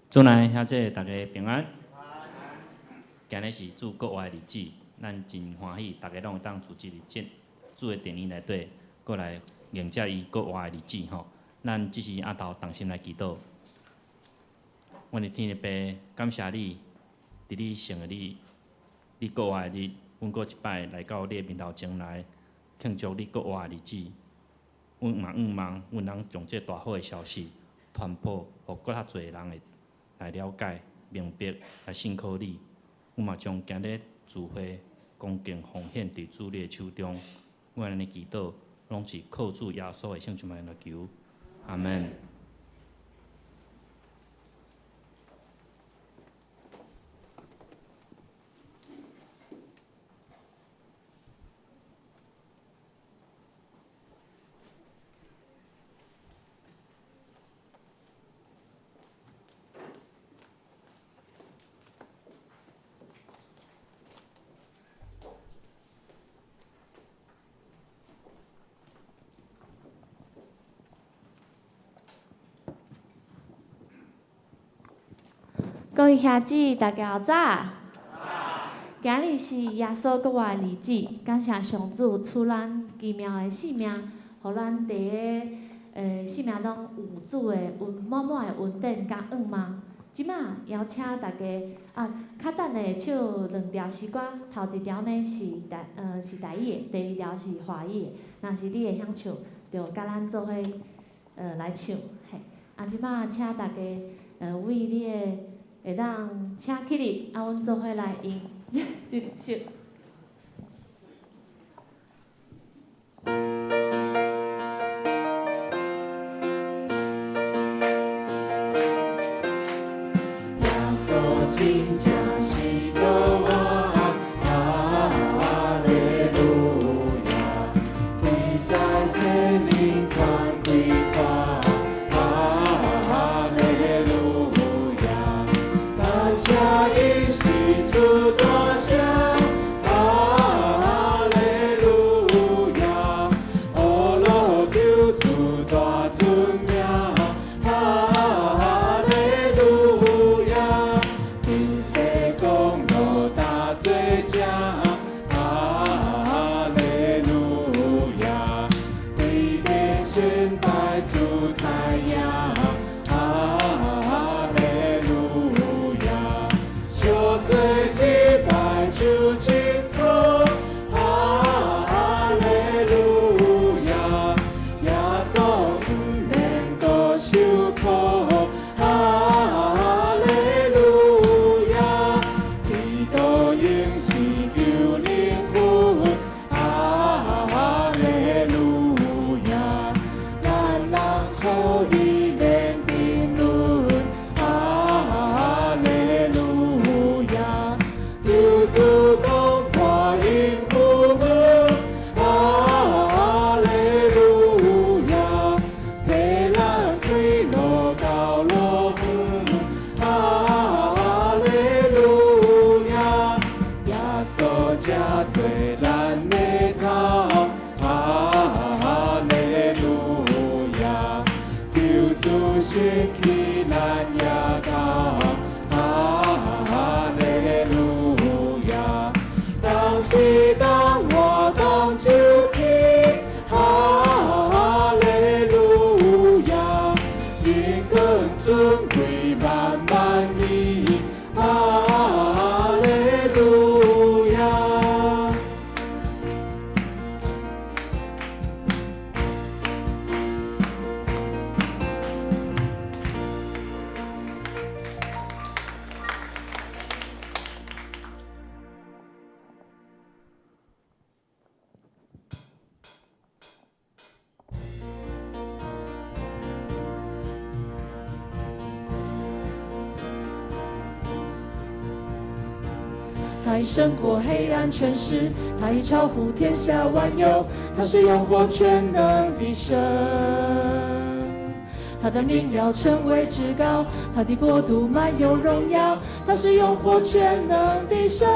主内兄姐大家平安。今日是主国外日子，咱真欢喜，大家拢有当主持日子，主的殿里内底，过来迎接伊国外的日子吼。咱只是阿头同心来祈祷。阮的天父，感谢你，伫你成的你国外的日，阮过一摆来到你的面头前来庆祝你国外的日子。阮嘛望，阮能将这大好的消息传播，互搁较侪人会来了解、明白、来信靠你。阮嘛将今日聚会恭敬奉献伫主你的手中。阮安尼祈祷，拢是靠主耶稣的圣名来求，阿门。各位兄姊，大家好早！今日是耶稣国外日子，感谢上主赐咱奇妙的性命，互咱第个性命拢有主的满满的稳定甲愿望。即摆邀请大家较等的唱两条诗歌，头一条呢是台语的，第二条是华语的。若是你会晓唱，就甲咱做伙来唱。嘿，即摆请大家为你的会当请起立，阮做伙来用这首。耶稣真正是国王，哈利路亚，比赛生命传归他，哈利路亚，感谢因是主大声，哈利路亚，乌罗救主大尊名，哈利路亚，平世公路大最正，哈利路亚，地地宣拜主太阳，哈利路亚，小罪祭拜主清楚，哈利路亚，耶稣不能够受苦，哈利路亚，基督应是救灵魂，哈利路亚，咱人靠你免定论，哈利路亚，救主公破因父母，哈利路亚，替咱开路到路远，哈利路亚，耶稣才做咱失去咱耶高，哈利路亚。当时当我当主题，哈利路亚。因更尊贵万万你，哈利路亚。他已胜过黑暗权势，他已超乎天下万有，他是永活全能的神。他的名要成为至高，他的国度满有荣耀，他是永活全能的神。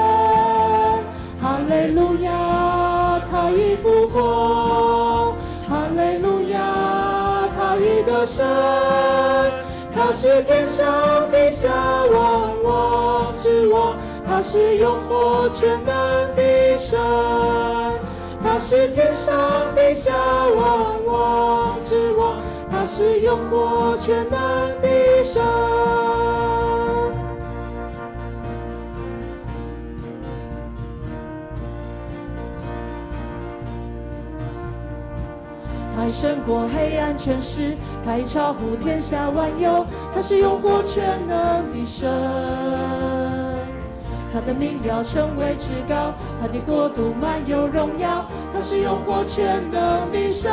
哈利路亚，他已复活，哈利路亚，他已得胜。他是天上地下万王之王，他是永活全能的神。他是天上地下万王之王，他是永活全能的神。他已胜过黑暗权势，他已超乎天下万有，他是永活全能的神。他的名要成为至高，他的国度满有荣耀，他是永活全能的神。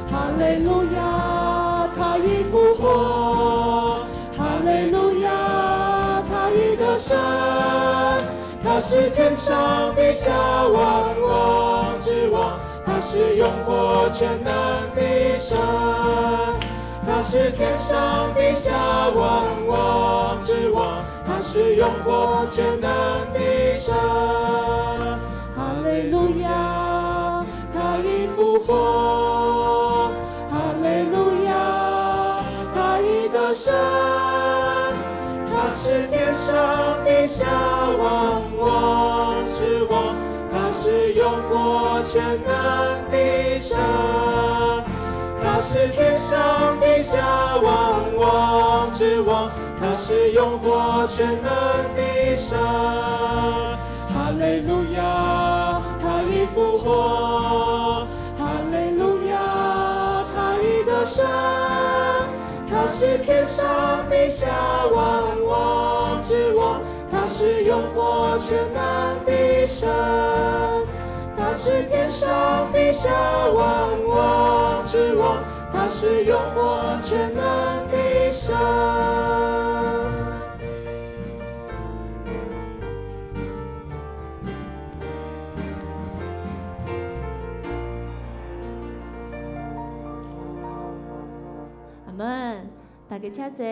哈利路亚，他已复活，哈利路亚，他已得胜。他是天上地下万王之王，他是永活全能的神。他是天上地下万王之王，他是永活全能的神。哈利路亚，他已复活，哈利路亚，他已得胜。他是天上地下万王之王，他是永活全能的神。他是天上地下万王之王，他是永活全能的神。哈利路亚，他已复活，哈利路亚，他已得胜。他是天上地下万王之王，他是永活全能的神。他是天上地下万王之王，他是永活全能的神。阿门，大家请坐。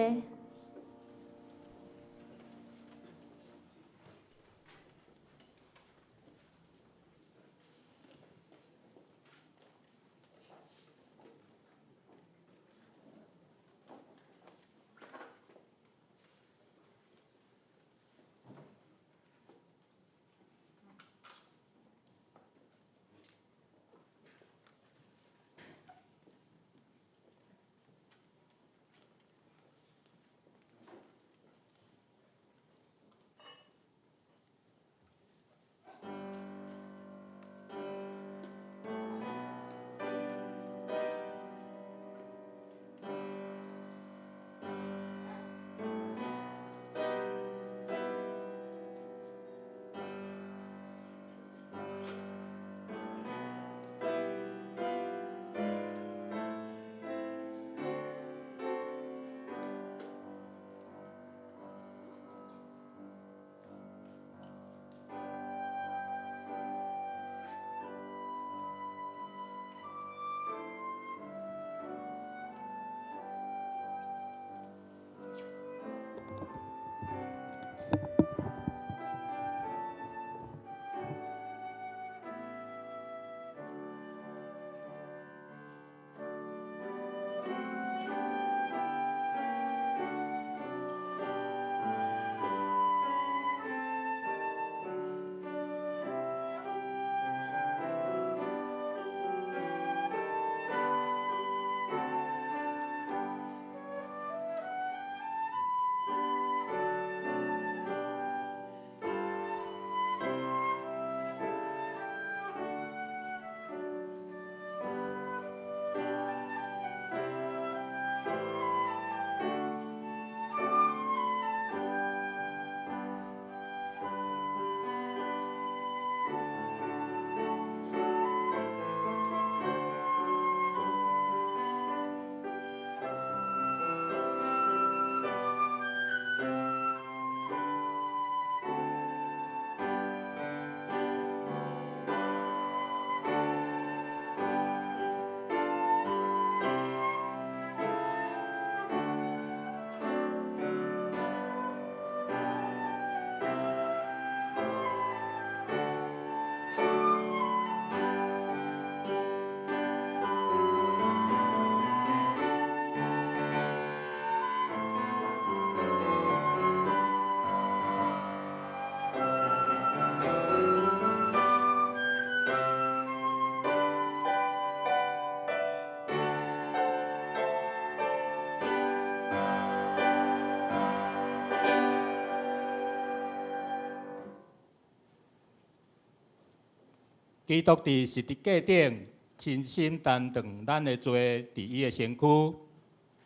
基督伫十字架顶亲身担当咱的罪，伫伊的身躯，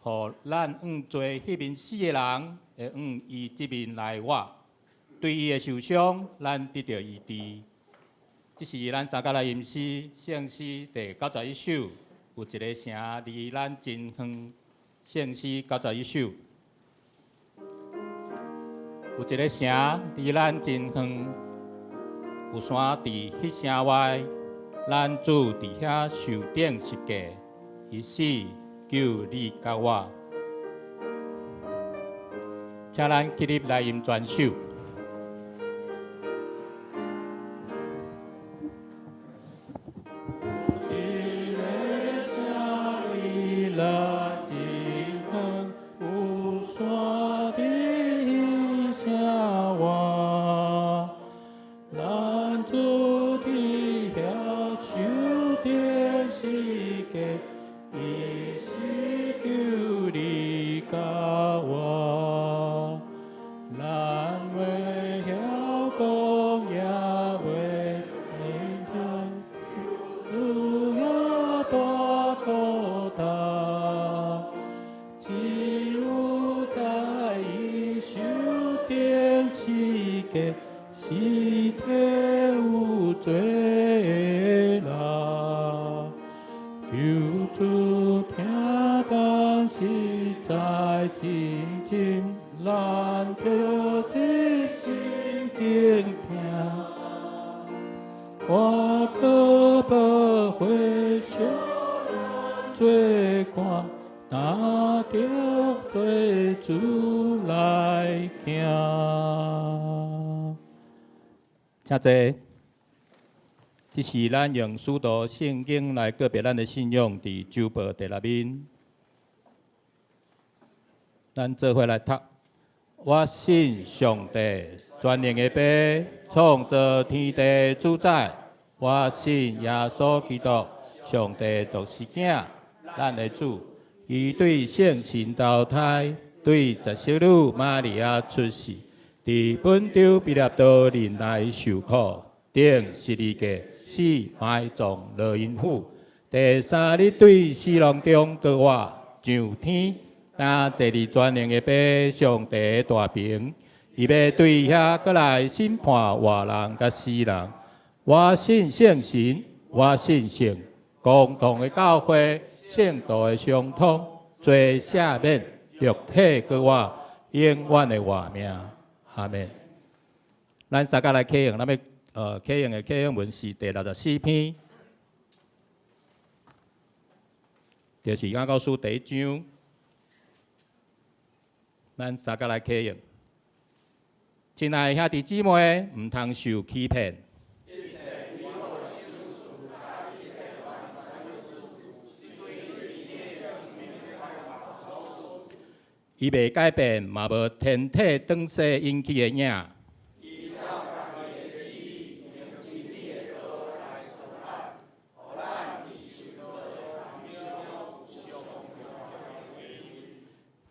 互咱罪迄面死的人会伊即面来活。对伊的受伤，咱得到医治。这是咱三甲来吟诗圣诗第91首，有一个城离咱真远。圣诗91首，有一个城离咱真远，有山伫迄城外，咱主伫遐受定十架，伊死救你甲我。请咱起立来吟全首。请坐。这是咱用使徒圣经来告别咱的信仰，伫周报第6面。咱做伙来读。我信上帝全能的爸，创造天地主宰。我信耶稣基督，上帝独生子，咱的主。伊对圣神投胎，对十小女玛利亚出世。伫本州彼拉多人来受苦，顶十字架死埋葬落阴府。第3日对死亡中搁活上天，担坐伫全能的爸上帝大屏，伊要对遐搁来审判活人甲死人。我信圣神，我信圣，共同的教会，圣道的相通，罪赦免，肉体搁活，永远的活命。阿门。咱三甲来启用，咱要启用的启用文是第64篇，就是雅各书第1章。咱三甲来启用。亲爱兄弟姊妹，唔通受欺骗。伊袂改变，嘛无天体转世引起的影。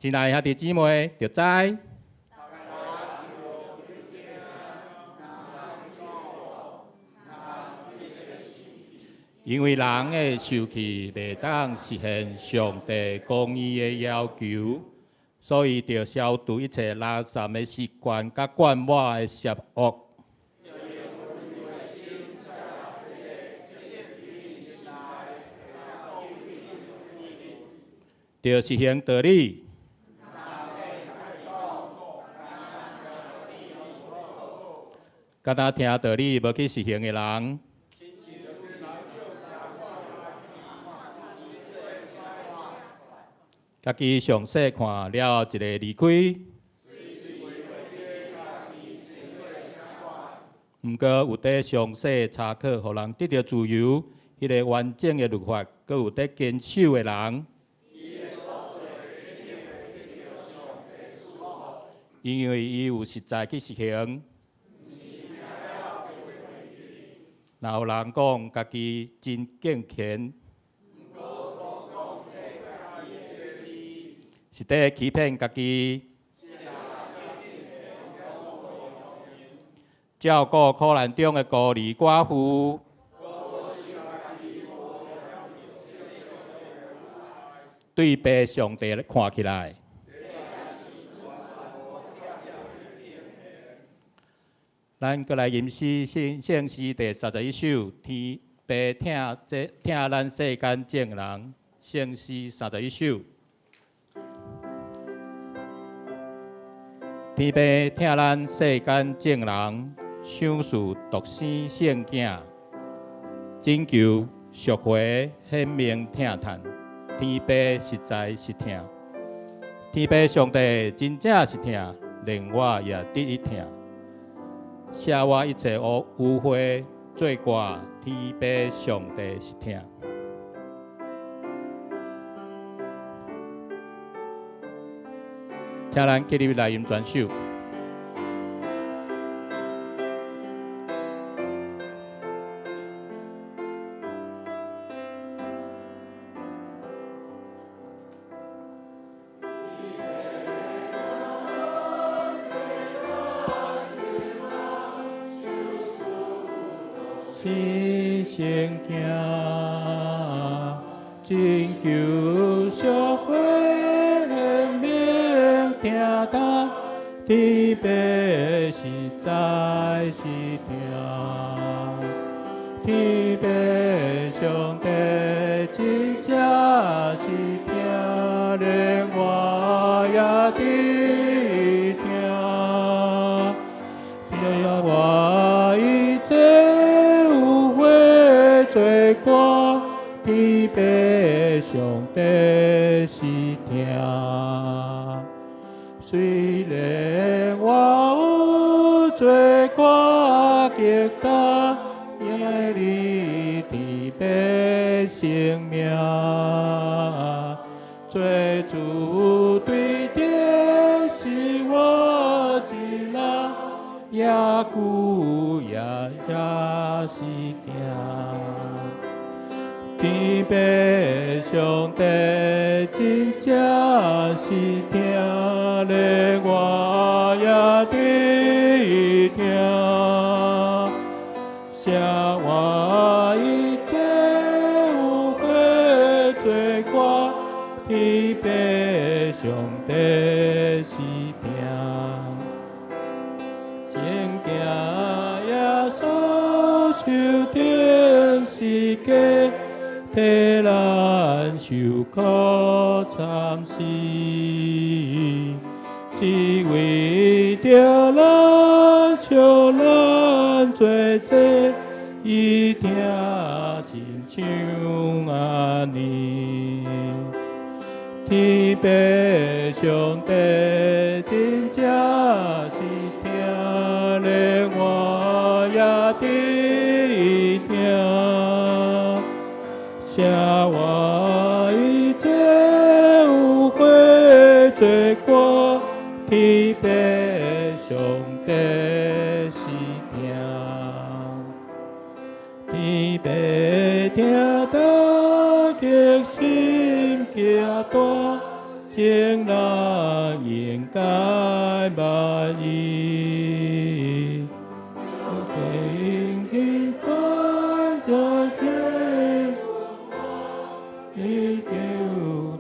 亲爱兄弟姊妹，着知。因为人的受气袂当实现上帝公义的要求。所以，要消除一切垃圾的习惯，甲惯我的邪恶。要实行道理。敢若听道理无去实行的人。家己详细看了一个离开，毋过有得详细查考，互人得到自由。迄个完整的律法，阁有得坚守的人，因为伊有实在去实行。若有人讲家己真敬虔，是在欺骗家己，照顾苦难中的孤儿寡妇，对爸上帝看起来。咱搁来吟诗圣诗第31首，天爸听咱世间众人，圣诗31首。天父听咱世间众人，想事独生圣囝，拯救赎回显明听叹。天父实在是听，天父上帝真正是听，令我也得以听。写我一切污秽罪过，天父上帝是听。请咱继续来吟全首。是圣囝，拯救赎回显明听叹，天父实在是听，天父上帝真正是听，连我也得听，让我一切罪过，天父上帝是听。虽然我有罪过极大，也你天父生命，罪主对天是我一人，也故也是听。天父上帝真正是听，连我也得听，写我一切有悔罪过，天父上帝是听，圣囝耶稣受定是假。替咱受苦惨死，是为着咱将咱罪责，伊听亲像安尼。天父上帝真正是听，连我也得听。写我一切有悔罪过，天父上帝是听，天父听得极心极大，情人应该满意。你叫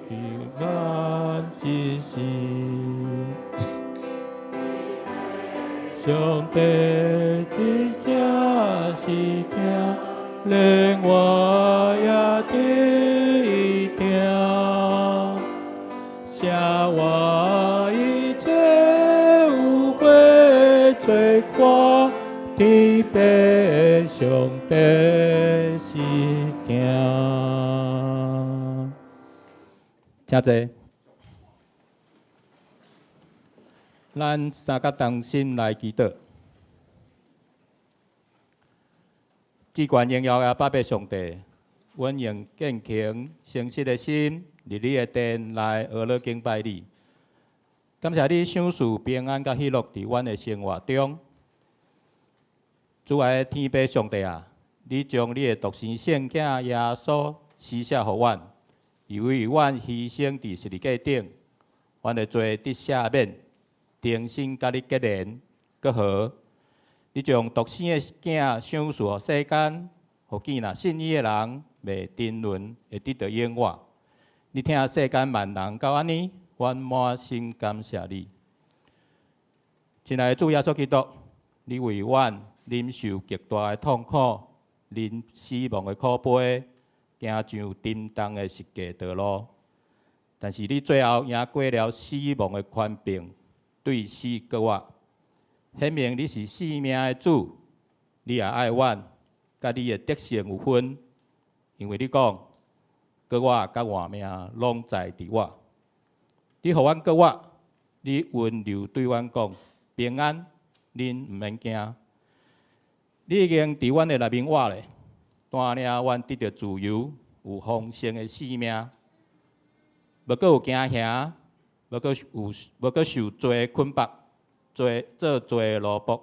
平安之时，上帝真正是听，连我也得听，写我一切有悔罪过，天父上帝是听。请坐，咱三角同心来祈祷。至关荣耀的爸爸上帝，阮用健康诚实的心，伫你的殿来学乐敬拜你。感谢你赏赐平安甲喜乐伫阮的生活中。主爱的天父上帝啊，你将你的独生圣囝耶稣施舍予阮。以为阮牺牲伫十字架顶，阮的罪得赦免，重新甲你结连，搁好，你将独生的囝赏赐予世间，互见若信伊的人，袂沉沦，会得到永活。你听世间万人到安尼，阮满心感谢你。亲爱的主耶稣基督，你为阮忍受极大的痛苦，忍死亡的苦杯，行上沉重的十架道路。但是你最后赢过了死亡的权柄，对死过活，显明你是生命的主。你也爱阮，甲你的德性有分，因为你讲，过我甲活命拢在伫我。你互阮过我，你温柔对阮讲。平安，恁毋免惊。你已经伫阮的内面活咧，带领阮得到自由，有丰盛的生命。无阁有惊吓，无阁受罪捆绑，做罪的奴仆。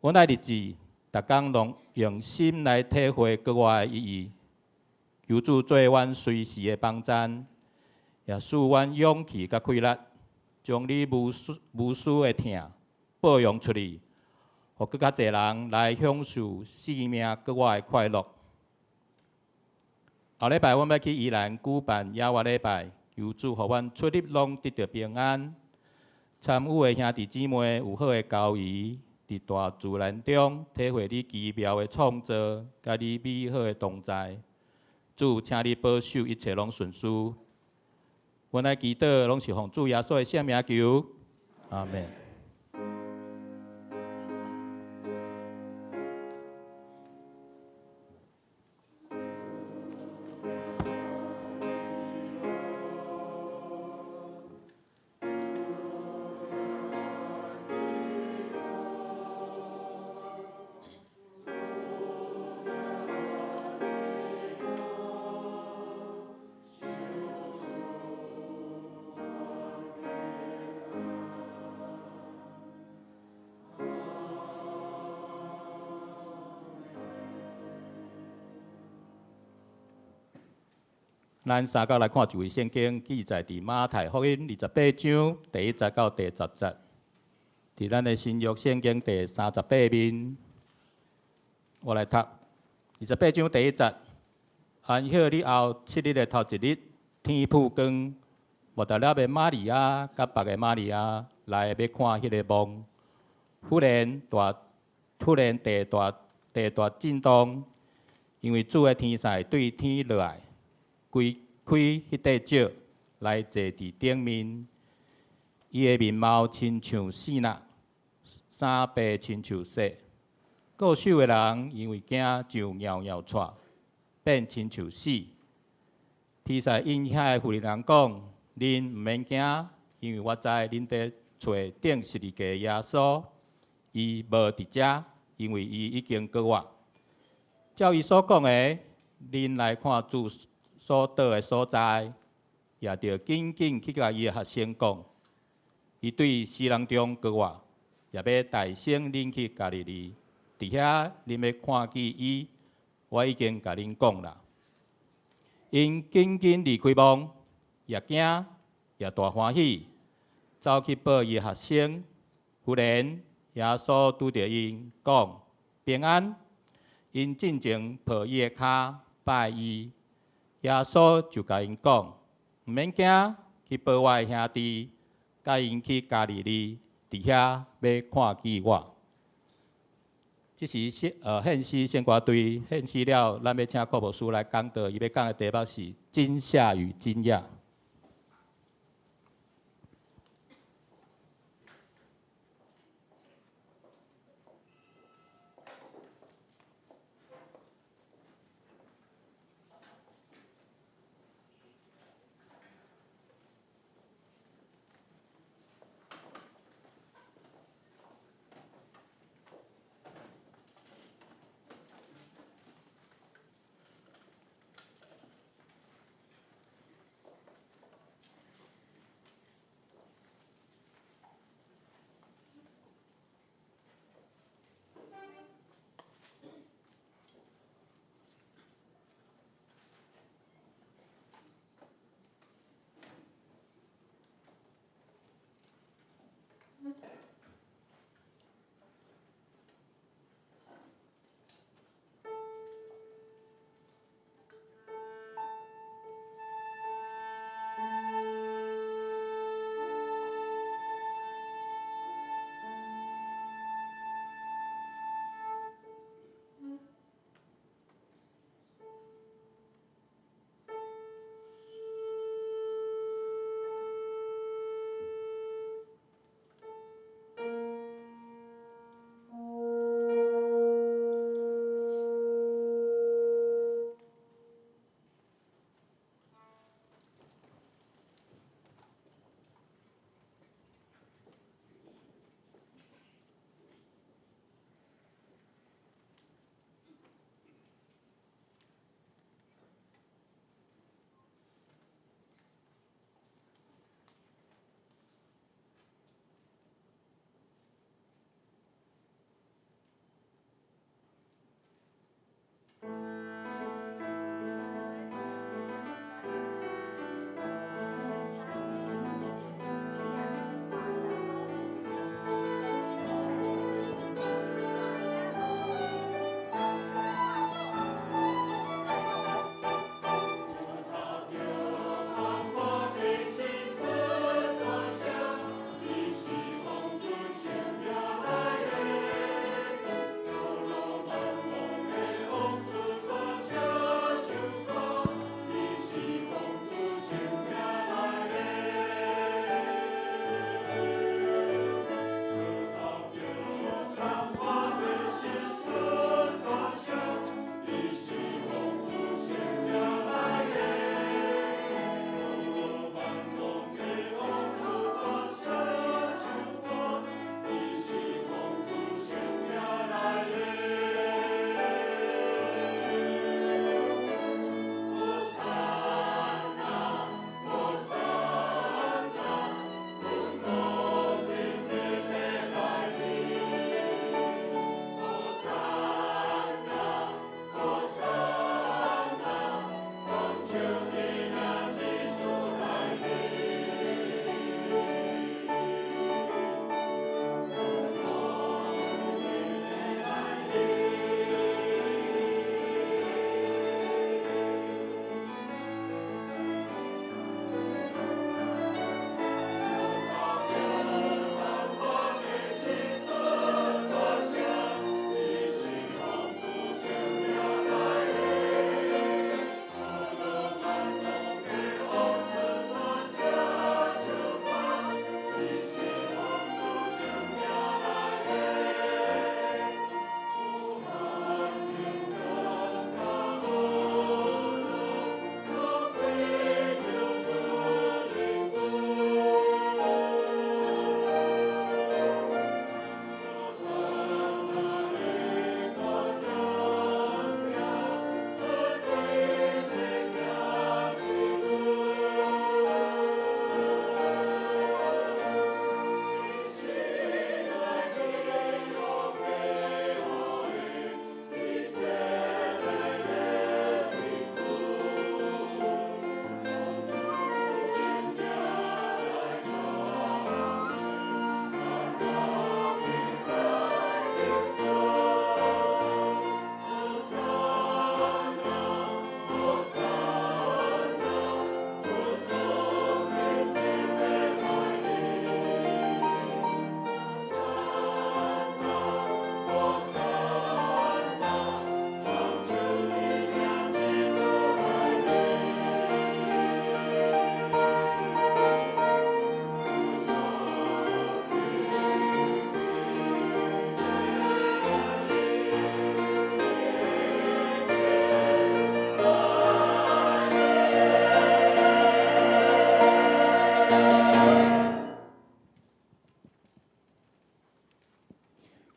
阮爱日子，逐工拢用心来体会国外的意义。求主做阮随时的帮衬，也使阮勇气甲气力。将你无私的疼报扬出去，互更较侪人来享受生命国外的快乐。后礼拜阮要去宜兰举办野外礼拜，求主互阮出入拢得到平安。参与的兄弟姊妹有好的交谊，伫大自然中体会你奇妙的创造，甲你美好的同在。主，请你保守一切拢顺遂。阮来祈祷，拢是奉主耶稣的圣名求，阿门。咱三角来看一位圣经，记载伫马太福音28章第1节到第10节，伫咱的新约圣经第38面。我来读28章第1节。安息日后7日的头一日，天曝光，莫达拉的玛利亚甲别个玛利亚来要看迄个梦。忽然地大震动，因为主的天使对天落来。开迄块石来坐伫顶面，伊的面貌亲像死人，衫白亲像雪。各手的人因为惊就摇摇喘，变亲像死。天使因遐的妇人讲：恁毋免惊，因为我知恁在找顶十字架的耶稣，伊无伫遮，因为伊已经过活。照伊所讲的，恁来看主所到的所在，也着紧紧去甲伊的学生讲，伊对死人中过活，也要大声领去加利利。伫遐恁要看见伊，我已经甲恁讲啦。因紧紧离开梦，也惊也大欢喜，走去报伊的学生。忽然，耶稣拄着因讲平安，因进前抱伊的骹拜伊。耶稣就甲因讲：毋免惊，去报我的兄弟，甲因去加利利，伫遐要看见我。这是献诗献歌队献诗了，咱要请郭牧师来讲道，伊要讲的题目是惊吓与惊讶。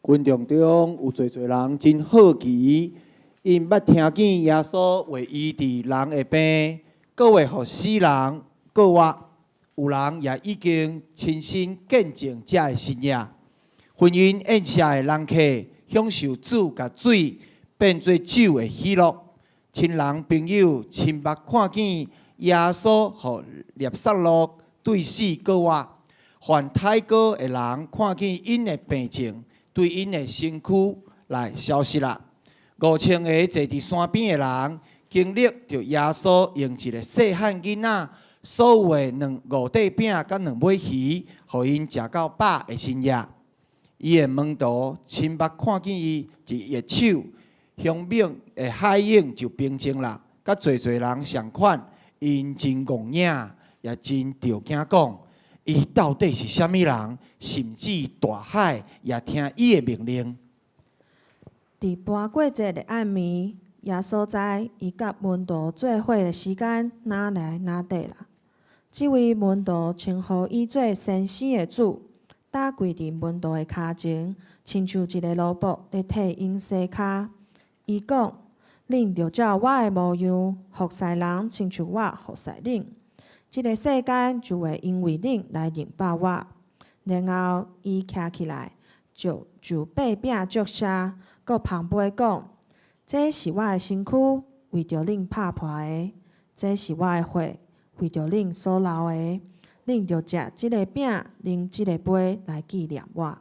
群众中有侪人真好奇，因捌听见耶稣会医治人的病，搁会互死人搁活。有人也已经亲身见证这的神业。婚姻宴谢的人客享受主甲水变做酒的喜乐，亲人朋友亲目看见耶稣互列撒罗对死搁活。凡太过的人看见因的病情，对因的身躯来消失啦。5000个坐伫山边的人，经历着耶稣用一个细汉囡仔所有的5块饼甲2尾鱼，互因食到饱的神业。伊的门徒亲目看见伊一热手，香槟的海涌就平静啦。甲侪人相款，因真戆影，也真着惊讲。伊到底是虾米人？甚至大海也听伊的命令。伫搬过节的暗暝，耶稣知伊甲门徒做伙的时间哪来哪短啦。这位门徒称呼伊做先生的主，搭跪伫门徒的骹前，亲像一个萝卜咧替因洗骹。伊讲：“恁着照我的模样服侍人，亲像我服侍恁。这个世间就会因为恁来认识我。”然后伊徛起来，就8饼祝谢，搁旁背讲：“这是我的身躯，为着恁拍破的；这是我的血，为着恁所流的。恁着食即个饼，啉即个杯，来纪念我。”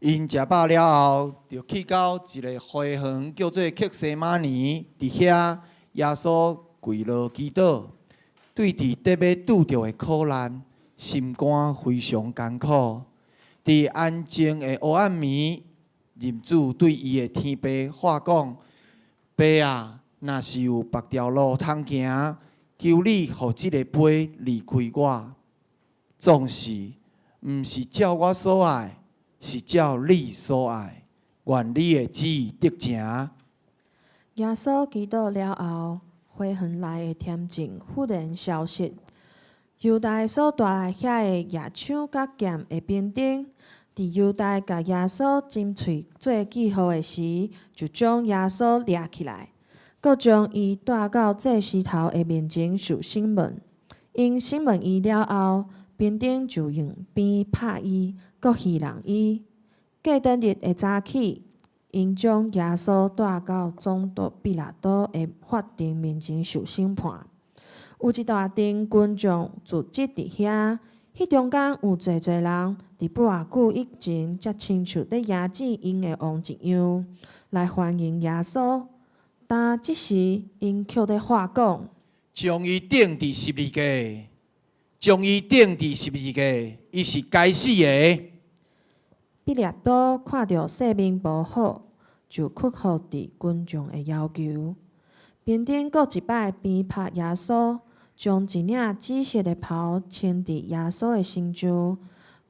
因食饱了后，就去到一个花园，叫做克西马尼。伫遐，耶稣跪落祈祷，对伫得要拄着的苦难，心肝非常艰苦。伫安静的黑暗暝，人主对伊的天父话讲：“爸啊，若是有别条路通行，求你互即个杯离开我。总是，毋是照我所爱。”是照你所爱，愿你的旨意得成。耶稣祈祷了后，花园内的恬静忽然消失。犹大所带来遐个野抢甲剑的兵丁，伫犹大甲耶稣金喙做记号的时，就将耶稣掠起来，搁将伊带到祭司头的面前受审问。因审问伊了后，兵丁就用鞭拍伊。搁戏人伊，过等日的早起，因将耶稣带到总督比拉多的法庭面前受审判。有一大群群众聚集伫遐，迄中间有侪侪人伫不偌久以前，才亲像咧压制因的王一样，来欢迎耶稣。但即时因却咧话讲，将伊钉伫十字架，将伊钉伫十字架，伊是该死的。比拉多看到性命无好，就屈服伫群众的要求。兵丁搁一摆鞭拍耶稣，将一领紫色的袍穿伫耶稣的身上，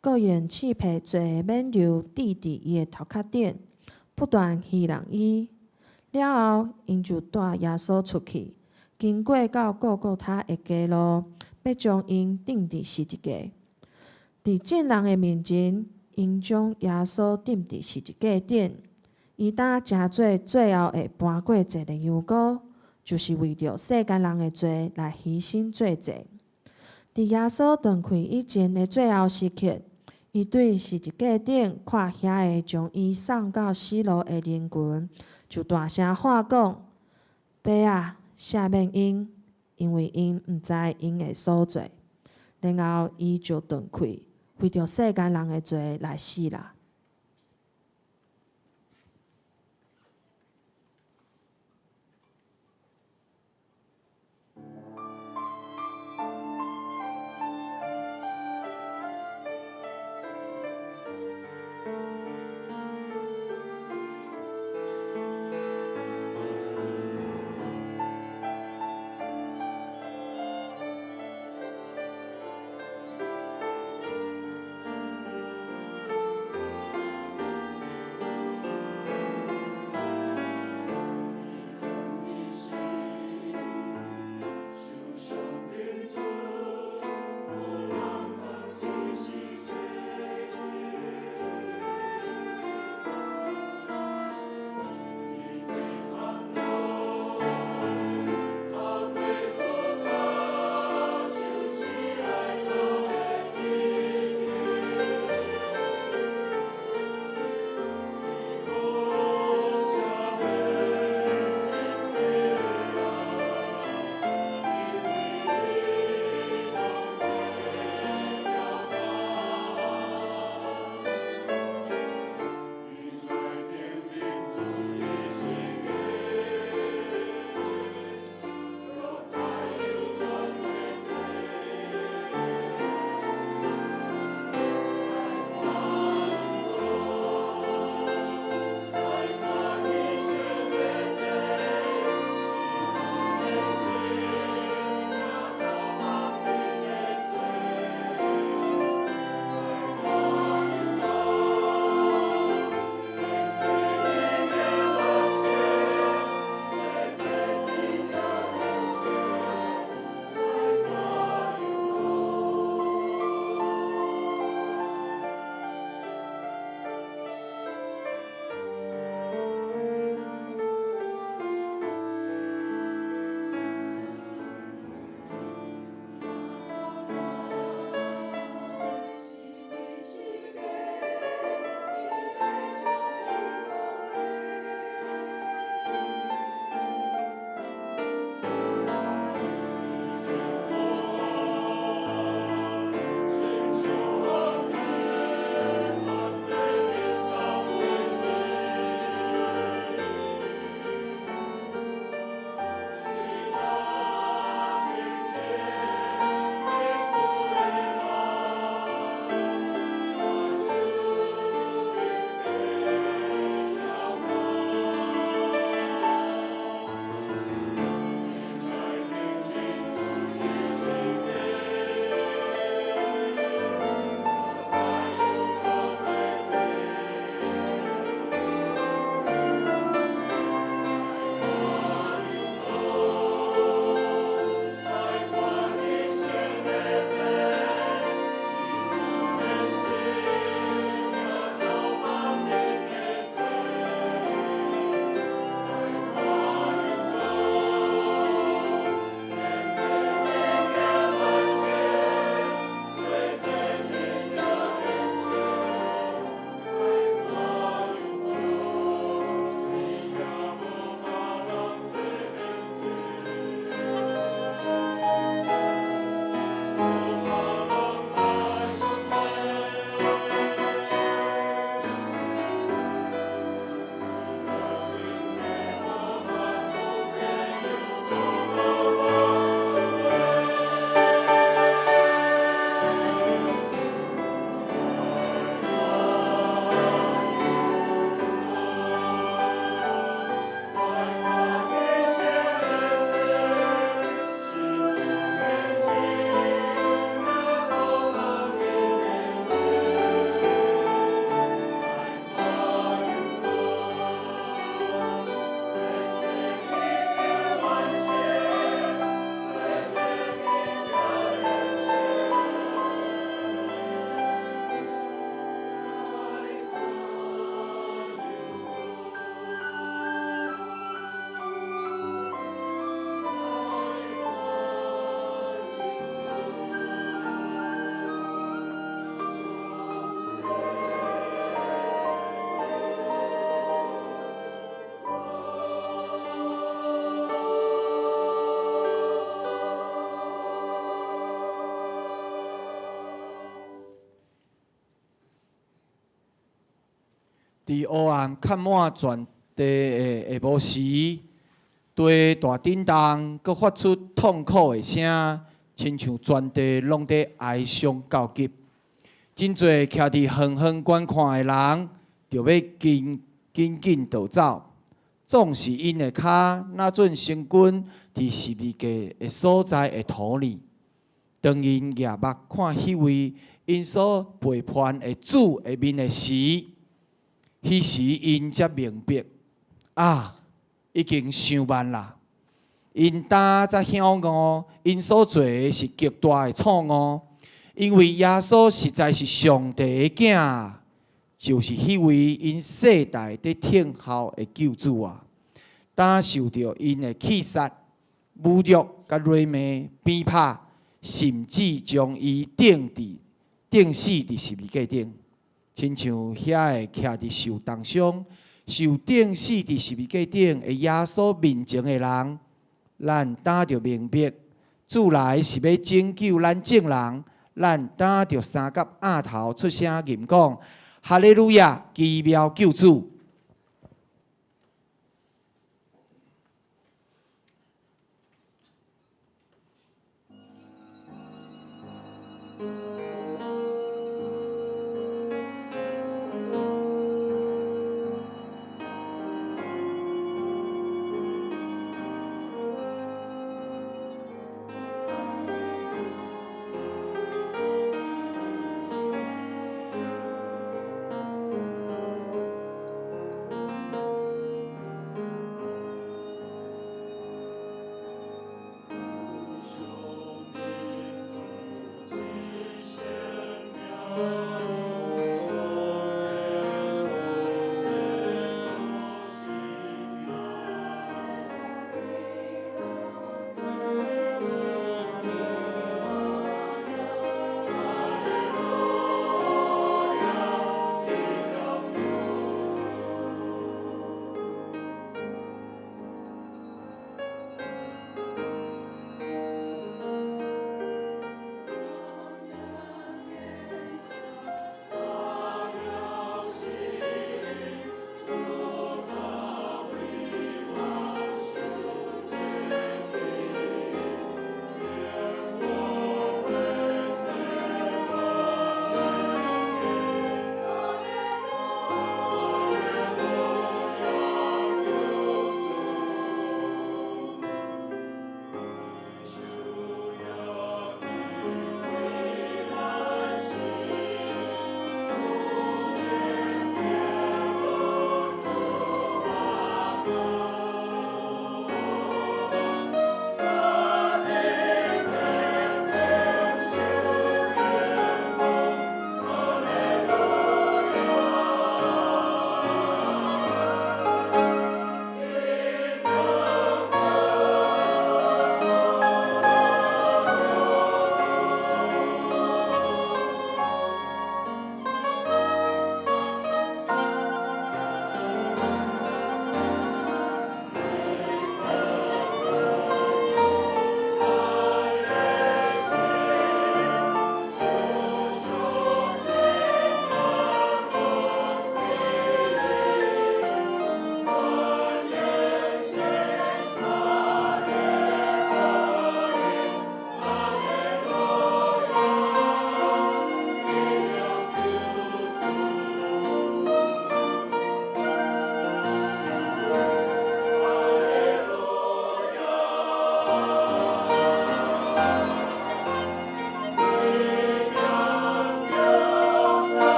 搁用刺皮做的冕旒戴伫伊的头壳顶，不断戏弄伊。了后，因就带耶稣出去，经过到各各他的街路，要将因钉伫十字架。伫众人的面前，因将耶稣钉伫十字架顶，以当诚做最后的搬过节的羊羔，就是为着世间人的罪来牺牲做罪。伫耶稣断开以前的最后时刻，伊对十字架顶看遐个将伊送到死路的人群，就大声喊讲：“爸啊，赦免因，因为因毋知因的所做。”然后伊就断开。为着世间人的罪来死啦。伫黑暗看满全地的下晡时，地大震动，佮发出痛苦的声，亲像全地拢在哀伤告急。真侪徛伫远远观看的人，就要紧逃走。总是因的脚那阵成军伫十字架的所在的土里。当因夜目看迄位因所背叛的主的面的时，迄时因才明白，已经伤慢啦。因胆才晓悟，因所做的是极大的错误。因为耶稣实在是上帝的囝，就是迄位因世代在听候的救主啊！胆受到因的气杀、侮辱、甲蹂躏、鞭拍，甚至将伊钉死伫十字架顶，亲像遐个徛伫受重伤、受钉死伫十字架顶的耶稣面前的人，咱胆着明白，主来是要拯救咱众人。咱胆着三甲额头出声吟讲：哈利路亚，奇妙救主！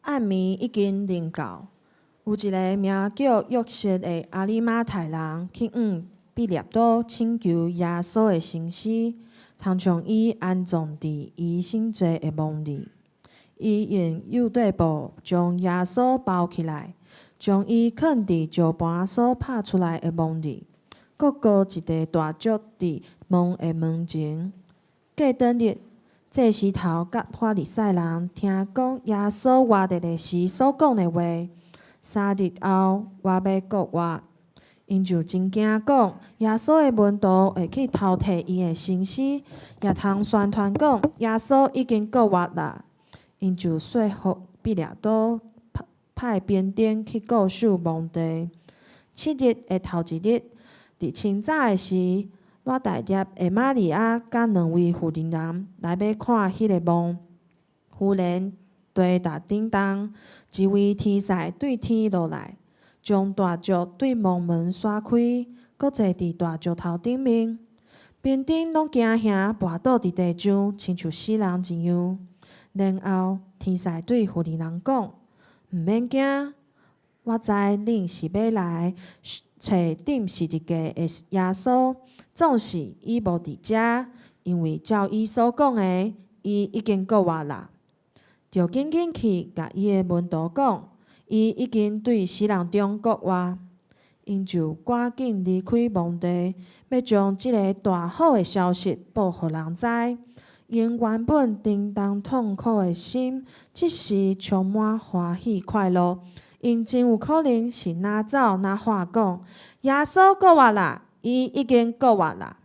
暗暝已经临到，有一个名叫约瑟的阿里马太人去往比列岛请求耶稣的生死，通将伊安葬伫伊圣座的墓里。伊用右底布将耶稣包起来，将伊放伫石盘所拍出来的墓里，搁高一块大石伫墓的门前。过当日，这时头甲法利赛人听讲耶稣活着的时所讲的话，3日后我要国外，因就真惊讲，耶稣的门徒会去偷摕伊的生死，也通宣传讲耶稣已经复活啦。因就说服彼拉多派兵丁去告诉皇帝。7日的头一日，伫清早的时，我大爷的玛利亚甲2位妇人来要看迄个梦。忽然，地大震动，一位天使对天落来，将大石对梦门刷开，搁坐伫大石头顶面。兵丁拢惊吓，跋倒伫地上，亲像死人一样。然后，天使对妇人讲：“毋免惊，我知恁是要来找顶十字架的耶稣，总是伊无伫遮，因为照伊所讲的，伊已经复活啦。”就紧紧去甲伊的门徒讲，伊已经对死人中复活。因就赶紧离开墓地，要将即个大好的消息报互人知。因原本震动痛苦的心，即时充满欢喜快乐。因真有可能是哪走哪话讲，耶稣复活啦，伊已经复活啦。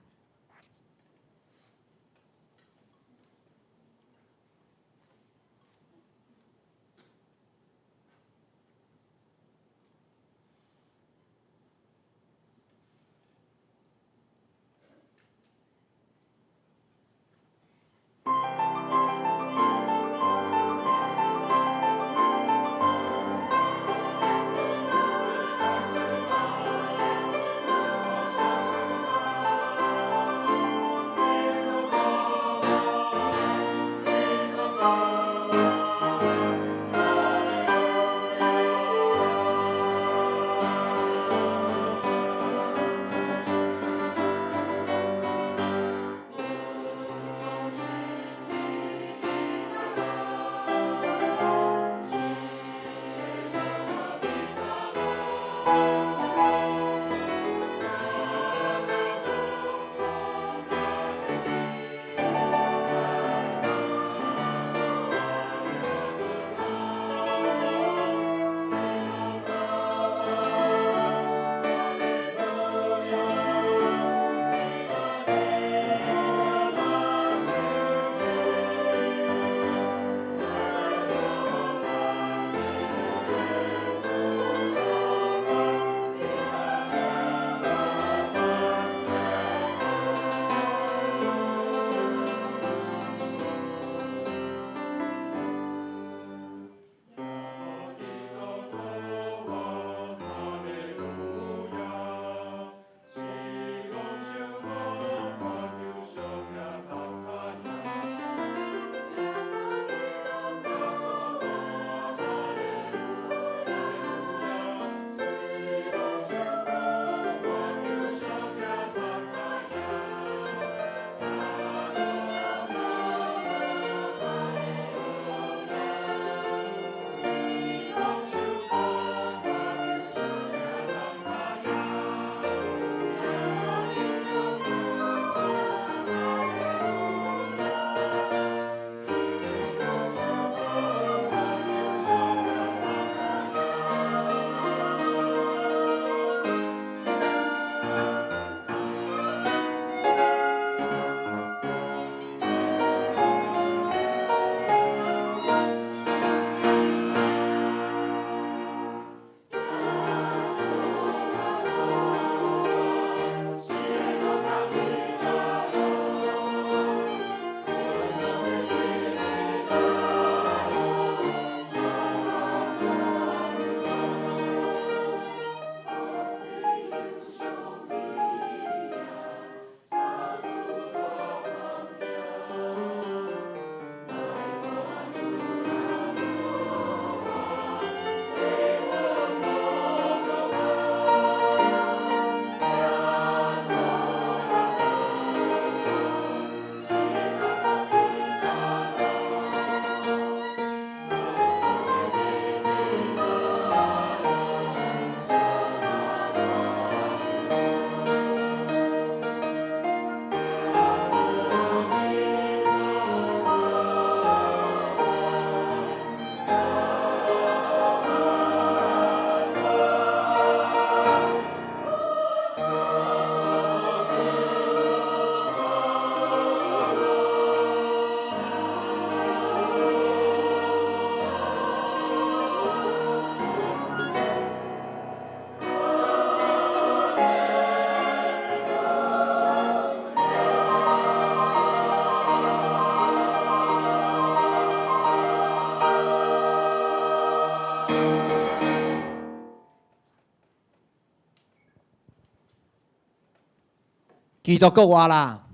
基督国活啦，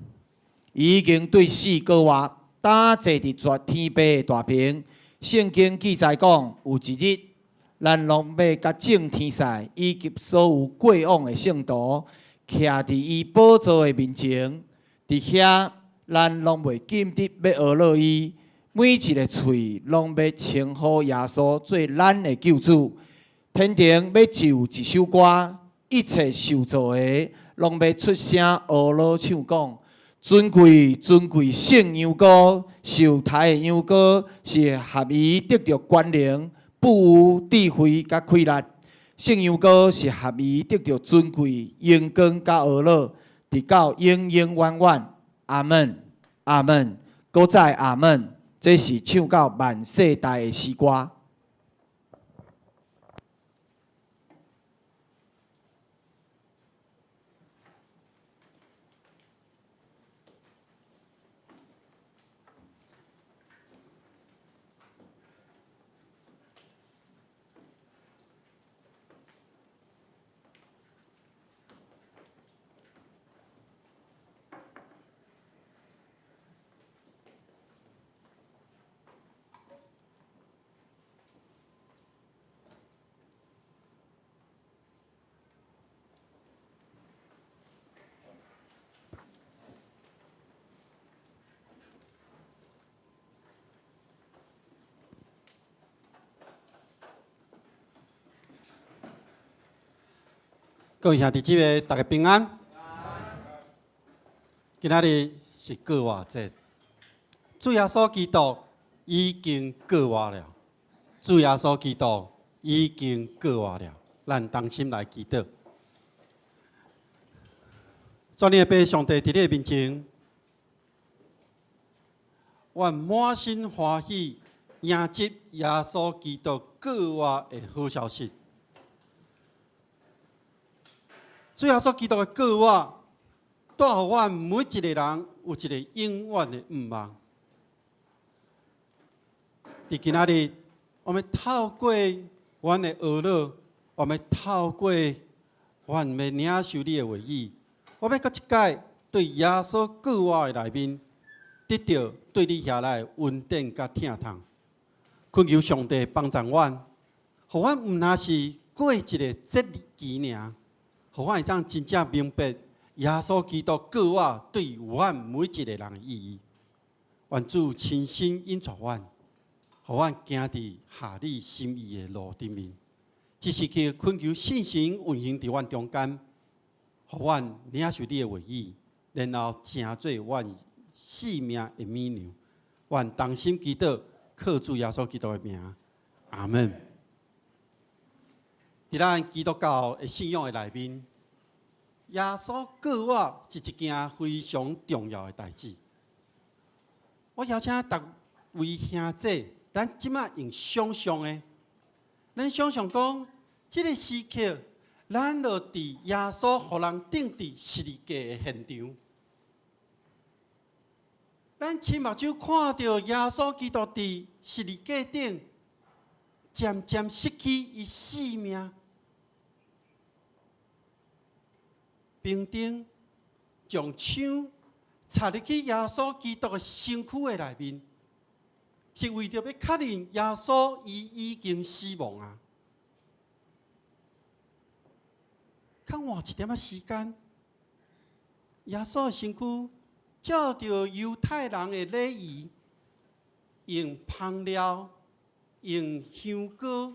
伊已经对死国活，打坐伫绝天边的大屏。圣经记载讲，有一日，咱拢要甲正天使以及所有过往的圣徒，徛伫伊宝座的面前。伫遐，咱拢袂禁止要学乐伊，每一个喙拢要称呼耶稣做咱的救主。天庭要就一首歌，一切受造的拢要出声学乐唱讲。尊贵尊贵圣羊羔，受胎的羊羔是合伊得着权能、富有智慧甲开力。圣羊羔是合伊得着尊贵、荣光甲学乐，直到永永远远。阿门，阿门，搁再阿门。这是唱到万世代的诗歌。各位兄弟姊妹，大家平安。今仔日是过活节，主耶稣基督已经过活了。主耶稣基督已经过活了，咱同心来祈祷。全能的爸上帝伫你面前，我满心欢喜迎接耶稣基督过活的好消息。主耶稣基督的过活，带予阮每一个人有一个永远的愿望。伫今仔日，我们透过阮的学乐，我们透过阮要领受你的话语，我要搁一届对耶稣过活的内面，得到对你遐来稳定甲疼痛。恳求上帝帮助阮，互阮毋那是过一个节期尔。互我会当真正明白耶稣基督过活对阮每一个人的意义。愿主亲身引导阮，互阮行伫合你心意的路顶面。只是去恳求信心运行伫阮中间，互阮领受你的话语，然后成做阮性命的美牛。愿同心祈祷，靠主耶稣基督的名，阿门。伫咱基督教的信仰的内面，耶稣过活是一件非常重要的代志。我邀请各位兄弟，咱即马用想象的，咱想象讲，这个时刻，咱就伫耶稣互人钉伫十字架的现场，咱亲目睭看到耶稣基督伫十字架顶，渐渐失去伊生命。兵丁将枪插入去耶稣基督的身躯的内面，是为着要确认耶稣伊已经死亡啊！较换一点仔时间，耶稣的身躯照着犹太人的礼仪，用香料、用香膏，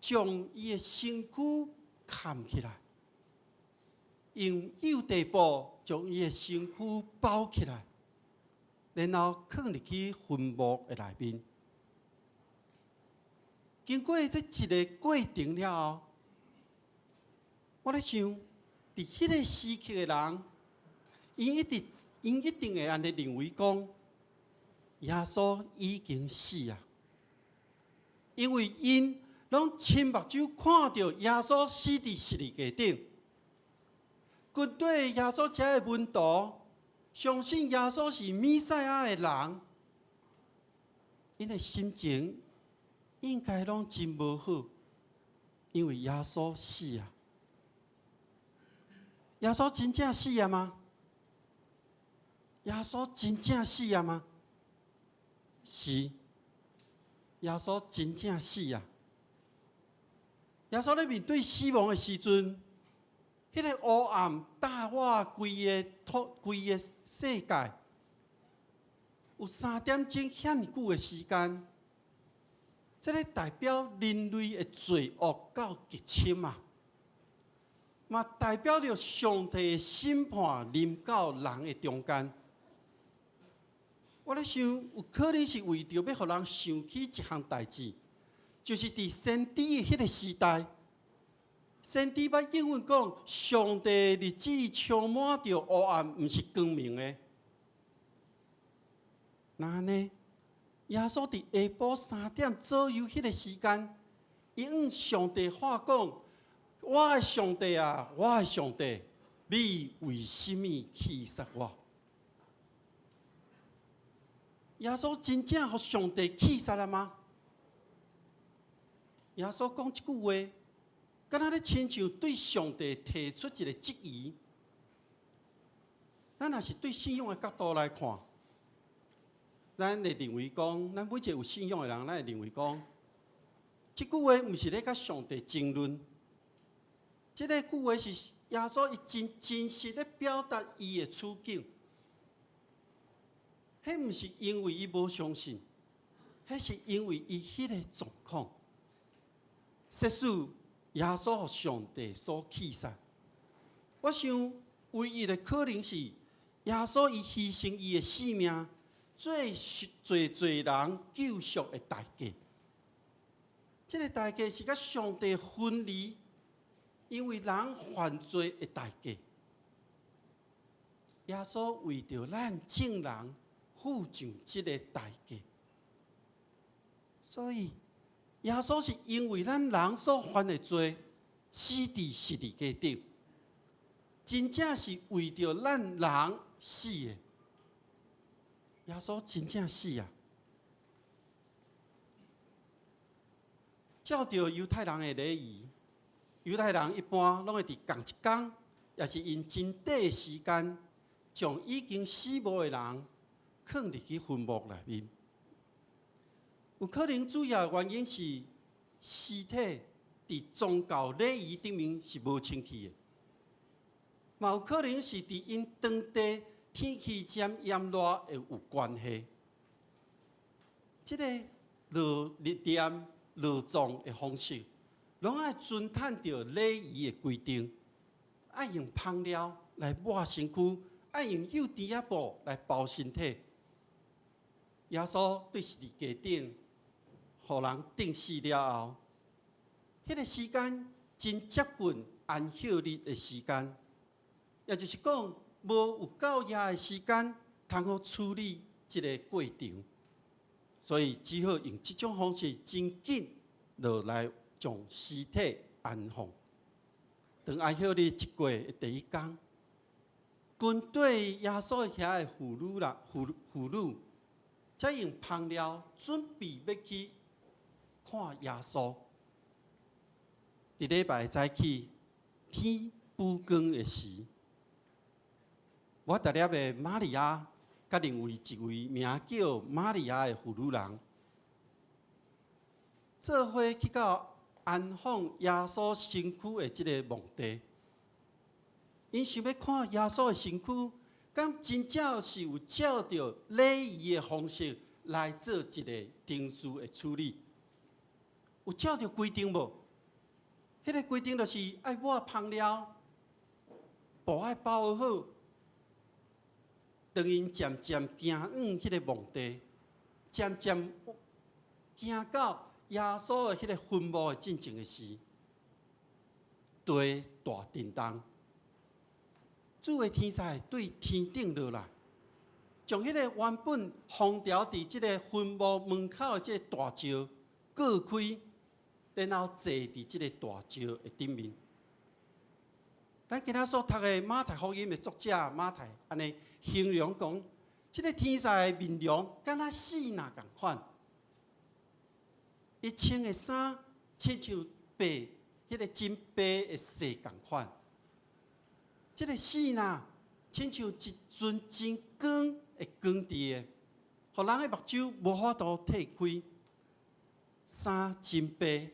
将伊的身躯盖起来。用幼地布将伊的身躯包起来，然后放入去坟墓的内面。经过这一个过程了后，我咧想，伫迄个时期的人，因一定会安尼认为讲，耶稣已经死啊，因为因拢亲目睭看到耶稣死伫十字架顶。军队耶稣遮的门徒相信耶稣是弥赛亚的人，因的心情应该拢真无好，因为耶稣死啊！耶稣真正死啊吗？耶稣真正死啊吗？是，耶稣真正死啊！耶稣咧面对死亡的时阵，迄个黑暗打破规个世界，有3点钟遐久的时间，这个代表人类的罪恶到极深啊！嘛代表着上帝的审判临到人的中间。我咧想，有可能是为着要互人想起一项代志，就是伫先知的迄个时代，先知捌应允讲，上帝日子充满着黑暗，毋是光明的。那呢？耶稣伫下晡3点左右迄个时间，伊向上帝话讲：“我的上帝啊，我的上帝，你为什么弃杀我？”耶稣真正互上帝弃杀了吗？耶稣讲即句话，敢若咧亲像对上帝提出一个质疑。咱若是对信仰的角度来看，咱会认为讲，咱每一个有信仰的人，咱会认为讲，即句话毋是咧甲上帝争论。即个句话是耶稣伊真实咧表达伊的处境。迄毋是因为伊无相信，迄是因为伊迄个状况。实使耶稣互上帝所弃杀。我想唯一的可能是耶稣伊牺牲伊的性命，做人救赎的代价。这个代价是甲上帝分离，因为人犯罪的代价。耶稣为着咱正人付上这个代价，所以耶稣是因为咱人所犯的罪，死伫十字架顶，真正是为着咱人死的。耶稣真正死啊！照着犹太人的礼仪，犹太人一般拢会伫同一天，也是因真短的时间，将已经死无的人放入去坟墓内面。有可能主要原因是尸体伫宗教礼仪顶面是无清气的，嘛有可能是伫因当地天气渐炎热会有关系。这个落日点落葬的方式，拢爱遵探着礼仪的规定，爱用香料来抹身躯，爱用幼甜仔布来包身体。耶稣对十字架顶，互人钉死了后，迄个时间真接近安息日的时间，也就是讲，无有够夜的时间，通好处理这个过程，所以只好用这种方式真紧落来将尸体安放。当安息日一过的第一天，军队耶稣遐的妇女，才用香料准备要去看耶稣。伫礼拜早起天晡光的时，我踏入的玛利亚，甲另外一位名叫玛利亚的妇女人，做伙去到安放耶稣身躯的这个墓地。因想要看耶稣的身躯，敢真正是有照着礼仪的方式来做一个程序的处理？有照着规定无？迄个规定就是爱抹香料，布爱包好。当因渐渐行往迄个墓地，渐渐行到耶稣的迄个坟墓的进前的时，地大震动，主的天使对天顶落来，将迄个原本封条伫即个坟墓门口的即个大石割开，然后坐伫即个大石的顶面。咱今仔所读的马太福音的作者马太安尼形容讲，即个天使的面容敢若死那共款，伊穿的衫亲像白，迄个真白的细共款。即个死那亲像一尊真光的光伫的，互人的目睭无法度褪开，衫真白。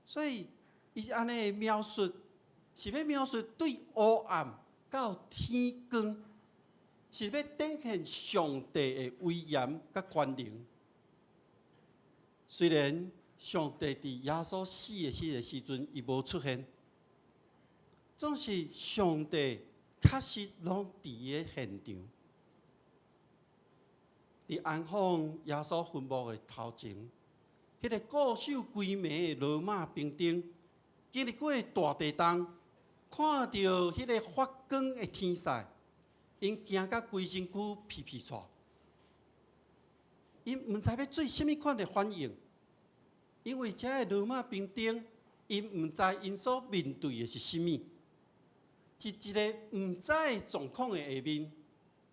所以，伊安尼描述，是要描述对黑暗到天光，是要展现上帝的威严甲权能。虽然上帝伫耶稣死的迄个时阵，伊无出现，总是上帝确实拢伫个现场。伫安放耶稣坟墓的头前，迄个固守归暝的罗马兵丁，经历过大地震，看到迄个发光的天使，因惊甲规身躯皮皮喘，因毋知要做甚物款的反应，因为遮个罗马兵丁，因毋知因所面对的是甚物，一个毋知的状况的下面，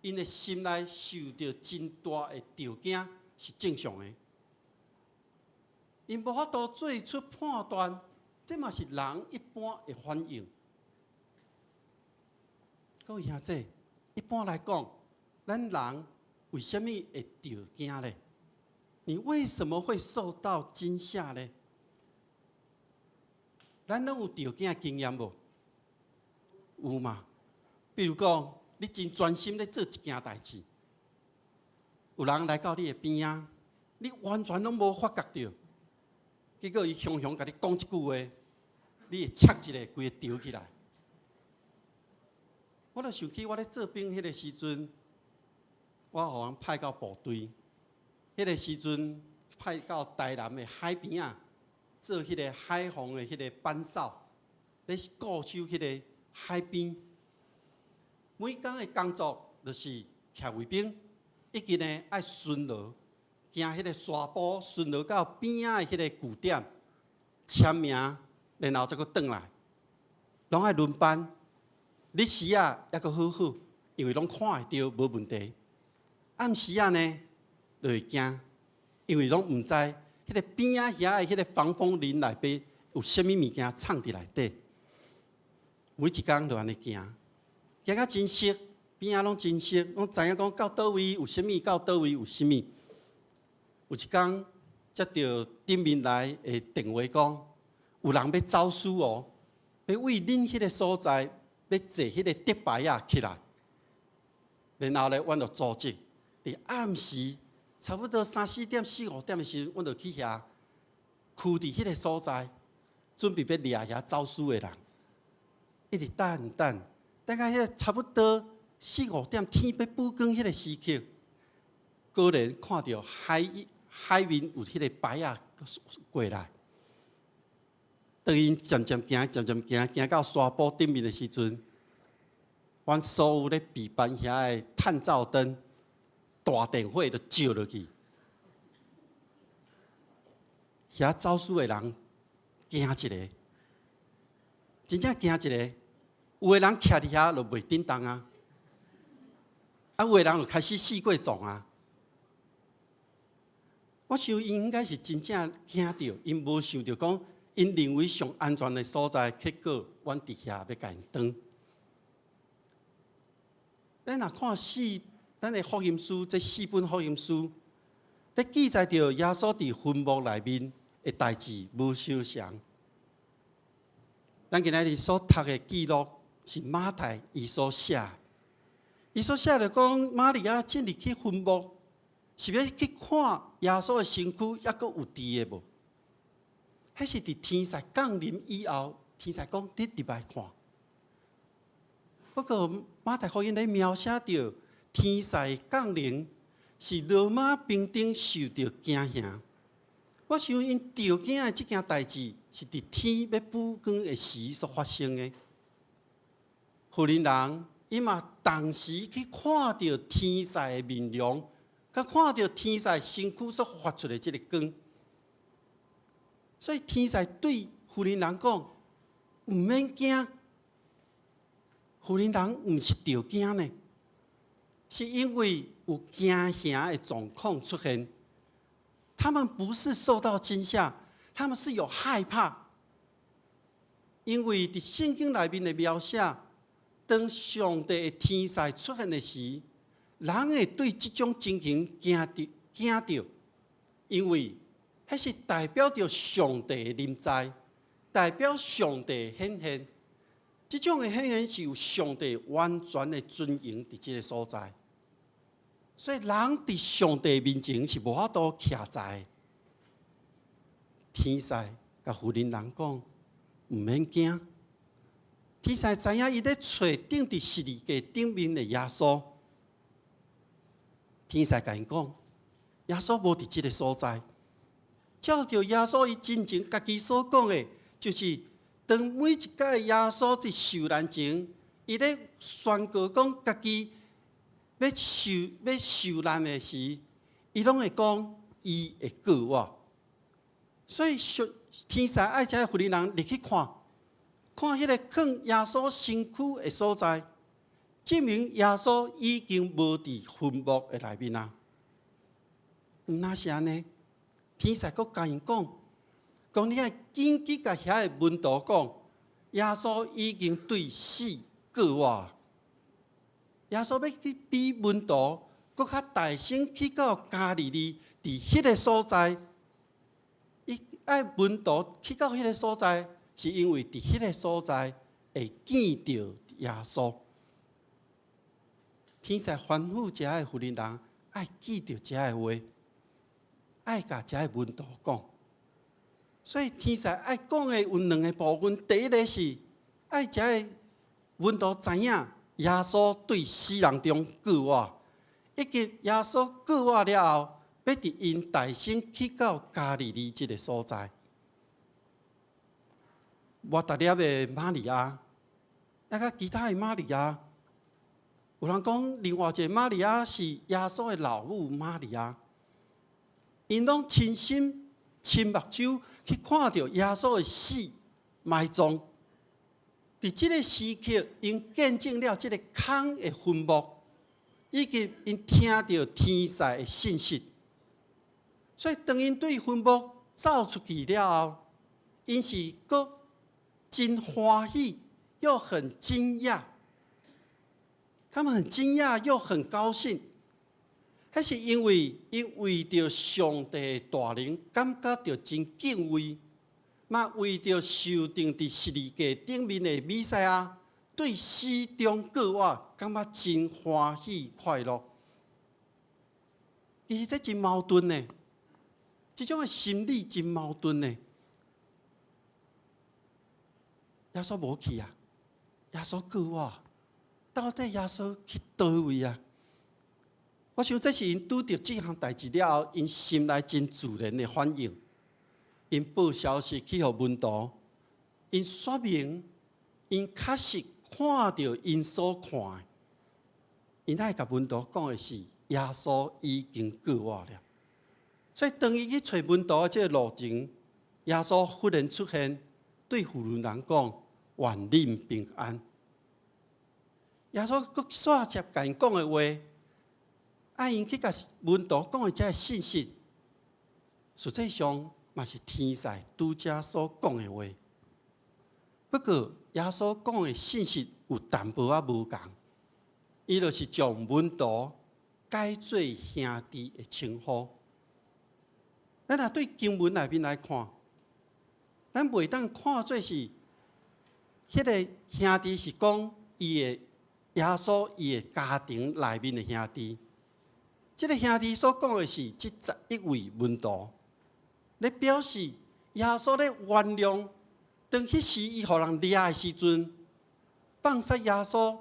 因的心内受到真大的条件是正常的。因无法度做出判断，这嘛是人一般的反应。各位兄弟，一般来讲，咱人为什么会着惊呢？你为什么会受到惊吓呢？咱拢有着惊的经验无？有嘛？比如讲，你真专心咧做一件代志，有人来到你的边仔，你完全拢无发觉到。结果伊雄雄甲你讲一句话，你会插一个，规个丢起来。我就想起我咧做兵迄个时阵，我互人派到部队，迄个时阵派到台南的海边啊，做迄个海防的迄个班哨，咧固守迄个海边。每工的工作就是徛卫兵，以及呢爱巡逻。行迄个沙坡，巡逻到边仔的迄个据点，签名，然后再搁转来，拢爱轮班。日时啊，还阁好好，因为拢看会到无问题。暗时啊呢，就会惊，因为拢毋知迄个边仔遐的迄个防风林内边有啥物物件藏伫内底。每一工就安尼行，行到真熟，边仔拢真熟，拢知影讲到倒位有啥物，到倒位有啥物。有一天，接到顶面来的电话讲，有人要走私哦，要为恁迄个所在要坐迄个竹牌啊起来。然后咧，阮就组织，伫暗时差不多3、4点、4、5点的时候，阮就去遐，徛伫迄个所在，准备要掠遐走私的人。一直等，等到迄个差不多4、5点，天要补光迄个时刻，果然看到海面有迄个牌啊过来，当因渐渐行，行到沙坡顶面的时阵，阮所有咧备班遐的探照灯、大电火都照落去，遐走私的人惊一个，真正惊一个。有的人徛伫遐就袂振动啊，有的人就开始四过撞啊。我想因应该是真正惊到，因无想到讲，因认为上安全的所在，结果阮伫遐要甲因挡。咱若看咱的福音书，这4本福音书，咧记载着耶稣伫坟墓内面的代志无相像。咱今日所读的记录是马太伊所写，伊所写着讲，玛利亚进入去坟墓。是要去看耶稣的身躯，还阁有伫的无？迄是伫天使降临以后，天使讲你入来看。不过马太福音咧描写着天使降临是罗马兵丁受到惊吓。我想因着惊的这件代志是伫天要补光的时所发生的。富人人伊嘛同时去看到天使的面容。甲看到天使身躯所发出的这个光，所以天使对富人人讲：唔免惊。富人人唔是着惊呢，是因为有惊吓的状况出现。他们不是受到惊吓，他们是有害怕，因为伫圣经内面的描写，当上帝的天使出现的时，人会对这种情形惊着，因为迄是代表着上帝的临在，代表上帝的显现。这种的显现是有上帝完全的尊荣伫这个所在，所以人伫上帝面前是无法度徛在的。天使甲妇人人讲，毋免惊。天使知影伊咧找顶伫十字架顶面的耶稣。天使甲因讲，耶稣无伫即个所在。照着耶稣伊真正家己所讲的，就是当每一届耶稣伫受难前，伊咧宣告讲家己要受难的时，伊拢会讲伊会救我。所以天使爱遮妇人人入去看迄个放耶稣身躯的所在，证明耶稣已经无伫坟墓的内面啊。若是安尼，天使阁甲因讲你爱紧急甲遐个门徒讲，耶稣已经对死救我。耶稣要去比门徒阁较大声去到加利利，伫迄个所在，伊爱门徒去到迄个所在。是因为伫迄个所在会见到耶稣，天使吩咐遮个妇人人爱记着遮个话，爱甲遮个门徒讲。所以天使爱讲的有两个部分，第一个是爱遮个门徒知影耶稣对死人中救我，以及耶稣救我了后，要伫因大声去到加利利这个所在。抹大粒的玛利亚，抑甲其他的玛利亚，有人讲另外一个玛利亚是耶稣的老母玛利亚，因拢亲身亲目睭去看到耶稣的死埋葬。伫即个时刻，因见证了即个空的坟墓，以及因听到天使的信息。所以当因对坟墓走出去了后，因是阁真欢喜，又很惊讶。他们很惊讶又很高兴，那是因为因为着上帝的大能，感觉到真敬畏，嘛为着受定伫十字架顶面的弥赛亚对死中救我，感觉真欢喜快乐。其实这真矛盾呢，这种的心理真矛盾呢。耶稣无去啊，耶稣救我，到底耶稣去倒位啊？我想这是因拄着这项代志了后，因心内真自然的反应。因报消息去互门徒，因说明，因确实看到因所看的。因爱甲门徒讲的是，耶稣已经救我了。所以当伊去找门徒的这个路程，耶稣忽然出现，对妇人人讲：“愿恁平安。”耶稣阁煞接甲因讲的话，爱因去甲门徒讲的这个信息，实际上嘛是天使拄则所讲的话。不过耶稣讲的信息有淡薄仔无共，伊就是将门徒改做兄弟的称呼。咱若对经文内面来看，咱袂当看做是迄个兄弟是讲伊的耶稣伊的家庭内面的兄弟。这个兄弟所讲的是这11位门徒，咧表示耶稣咧原谅，当迄时伊互人掠的时阵，放杀耶稣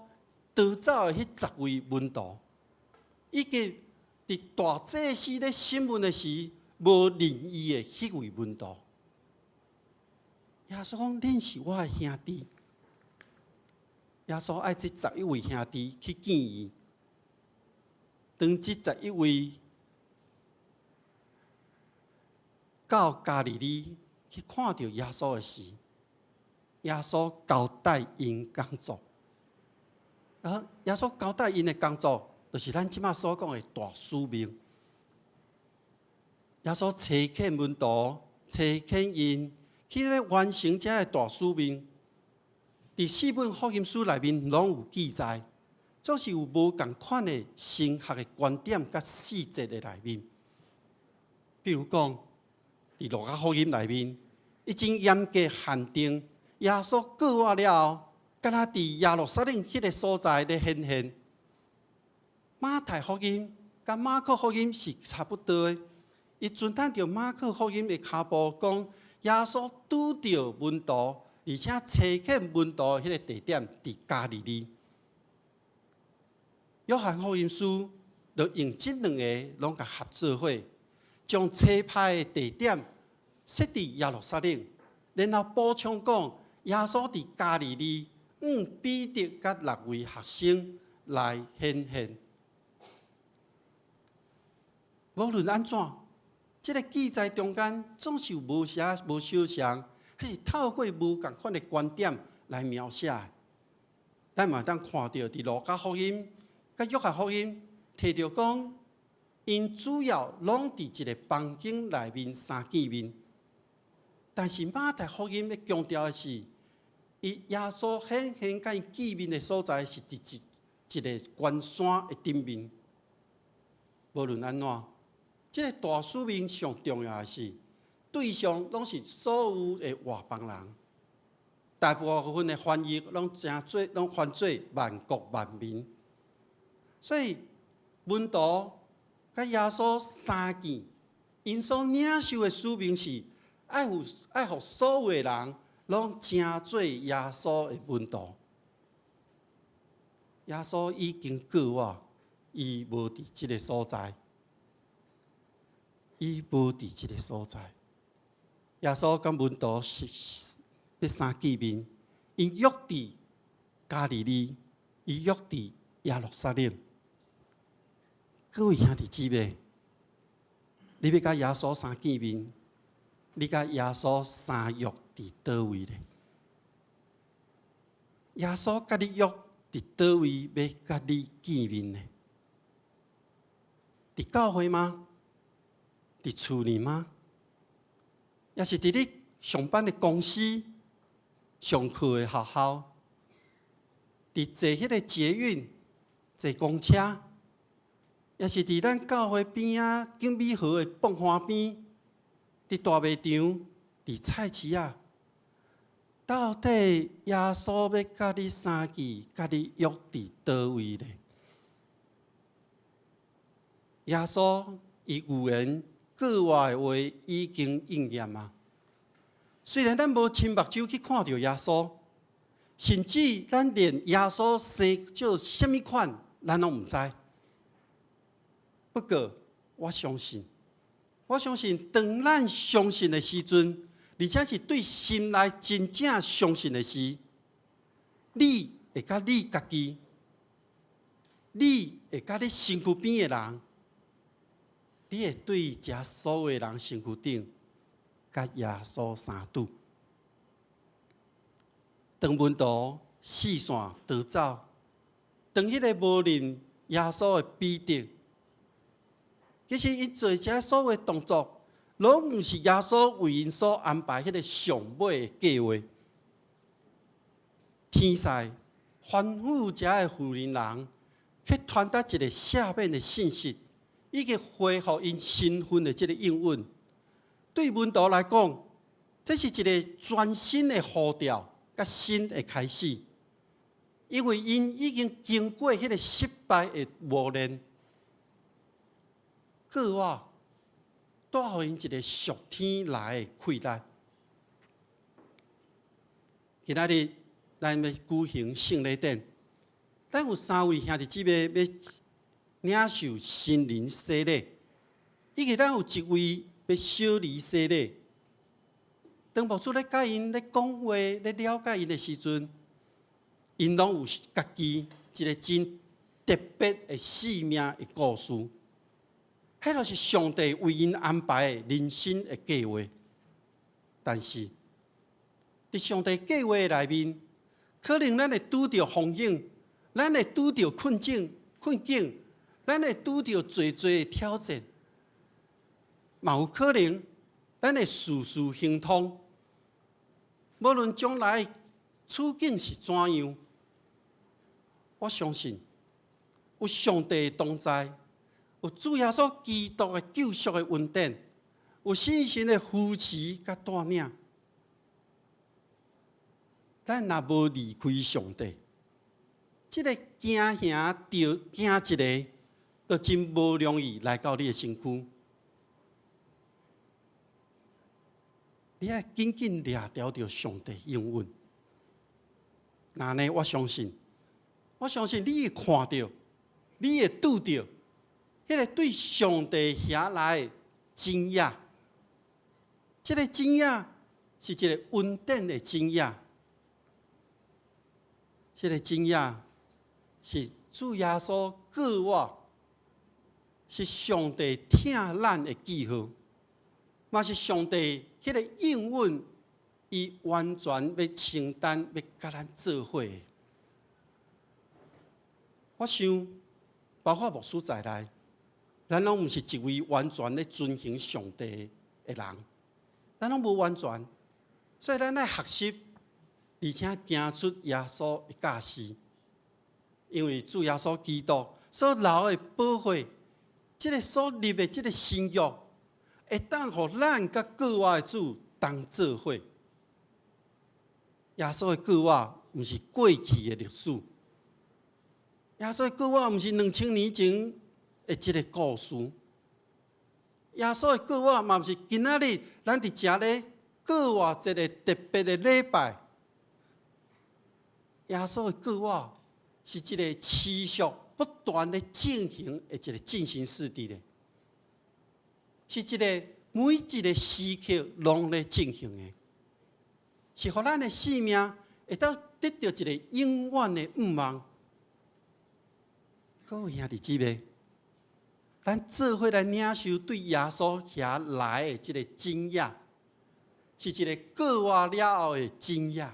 逃走的迄10位门徒，以及伫大祭司咧审问的时无认伊的迄位门徒。耶稣讲：“恁是我的兄弟。”耶稣爱这11位兄弟去见伊。当这11位到加利利去看到耶稣的时，耶稣交代因工作。耶稣交代因的工作，就是咱即马所讲的大使命。耶稣差遣门徒，差遣因去完成这个大使命。伫4本福音书内面拢有记载，总是有无共款的神学的观点甲细节的内面。比如讲，伫路加福音内面，已经严格限定耶稣过活了后，敢若伫耶路撒冷迄个所在咧显现。马太福音甲马可福音是差不多的，伊遵探着马可福音的脚步，讲耶稣拄着门徒，而且找见门徒迄个地点伫加利利。约翰福音书就用这两个拢甲合作伙，将车派的地点设伫耶路撒冷，然后补充讲耶稣伫加利利，彼得甲6位学生来显现。无论安怎，这个记载中间总是有无写无相像，迄是透过无共款的观点来描写的。咱嘛当看到伫路加福音、甲约翰福音提到讲，因主要拢伫一个房间内面相见面。但是马太福音要强调的是，伊耶稣显现甲伊见面的所在是伫一个关山的顶面。无论安怎，这个大使命上重要的是，对象拢是所有的外邦人，大部分的翻译拢翻做万国万民。所以门徒甲耶稣相见，因所领受的使命是爱互所有的人拢成做耶稣的门徒。耶稣已经过活，伊无伫即个所在。伊无伫即个所在，耶稣甲门徒是要相见面，因约伫加利利，伊约伫耶路撒冷。各位兄弟姊妹，你要甲耶稣相见面，你甲耶稣相约伫倒位咧？耶稣甲你约伫倒位，要甲你见面呢？伫教会吗？伫厝里吗？也是伫你上班的公司、上课的学校，伫坐迄个捷运、坐公车，也是伫咱教会边啊景美河的蹦花边，伫大卖场、伫菜市啊，到底耶稣要甲你相见，甲你约伫倒位呢？耶稣伊预言过活的话已经应验啊！虽然咱无亲目睭去看到耶稣，甚至咱连耶稣生做什么款，咱拢唔知。不过我相信，当咱相信的时阵，而且是对心内真正相信的时，你会甲你家己，你会甲你身躯边的人。你会对遮所有的人身躯顶，甲耶稣相拄。当门徒四散逃走，当迄个无认耶稣的彼得，其实伊做遮所有的动作，拢毋是耶稣为因所安排迄个上尾的计划。天使吩咐遮的妇人人，去传达一个赦免的信息。已经恢复因身份的这个应允，对门徒来讲，这是一个全新的呼召，甲新的开始。因为因已经经过迄个失败的磨练，过活带互因一个属天来的快乐。今仔日咱要举行圣礼典，咱有3位兄弟姊妹要领受新人洗礼，以及咱有1位要小儿洗礼。当牧师咧甲因咧讲话、咧了解因的时阵，因拢有家己一个真特别的生命的故事。迄就是上帝为因安排的人生的计划。但是，伫上帝计划内面，可能咱会拄着风险，咱会拄着困境。咱会拄着侪的挑战，嘛有可能咱会事事亨通。无论将来处境是怎样，我相信有上帝的同在，有主耶稣基督的救赎的恩典，有信心的扶持甲带领。咱若无离开上帝，即个惊吓着惊一个，就真无容易来到你的身躯。你要紧紧抓着上帝应允。那呢，我相信你会看到，你会拄到，迄个对上帝遐来的惊讶。这个惊讶是一个恩典的惊讶，这个惊讶是主耶稣告我，是上帝听咱的记号，嘛是上帝迄个应允，伊完全要承担，要甲咱做伙的。我想，包括牧师在内，咱拢毋是一位完全咧遵行上帝的人，咱拢无完全，所以咱爱学习，而且行出耶稣的教示。因为主耶稣基督所留的宝血，即个所立的即个新约，会当互咱甲各位的主同做伙。耶稣的救我，毋是过去的历史。耶稣的救我，毋是2000年前的一个故事。耶稣的救我，嘛毋是今仔日咱伫遮咧过我一个特别的礼拜。耶稣的救我，是一个持续不断的进行的一个进行式的，是一个每一个时刻拢咧进行的。是互咱的生命会当得到一个永远的盼望。各位兄弟姊妹，咱做伙来领受对耶稣遐来的这个惊讶，是一个过活了后的惊讶。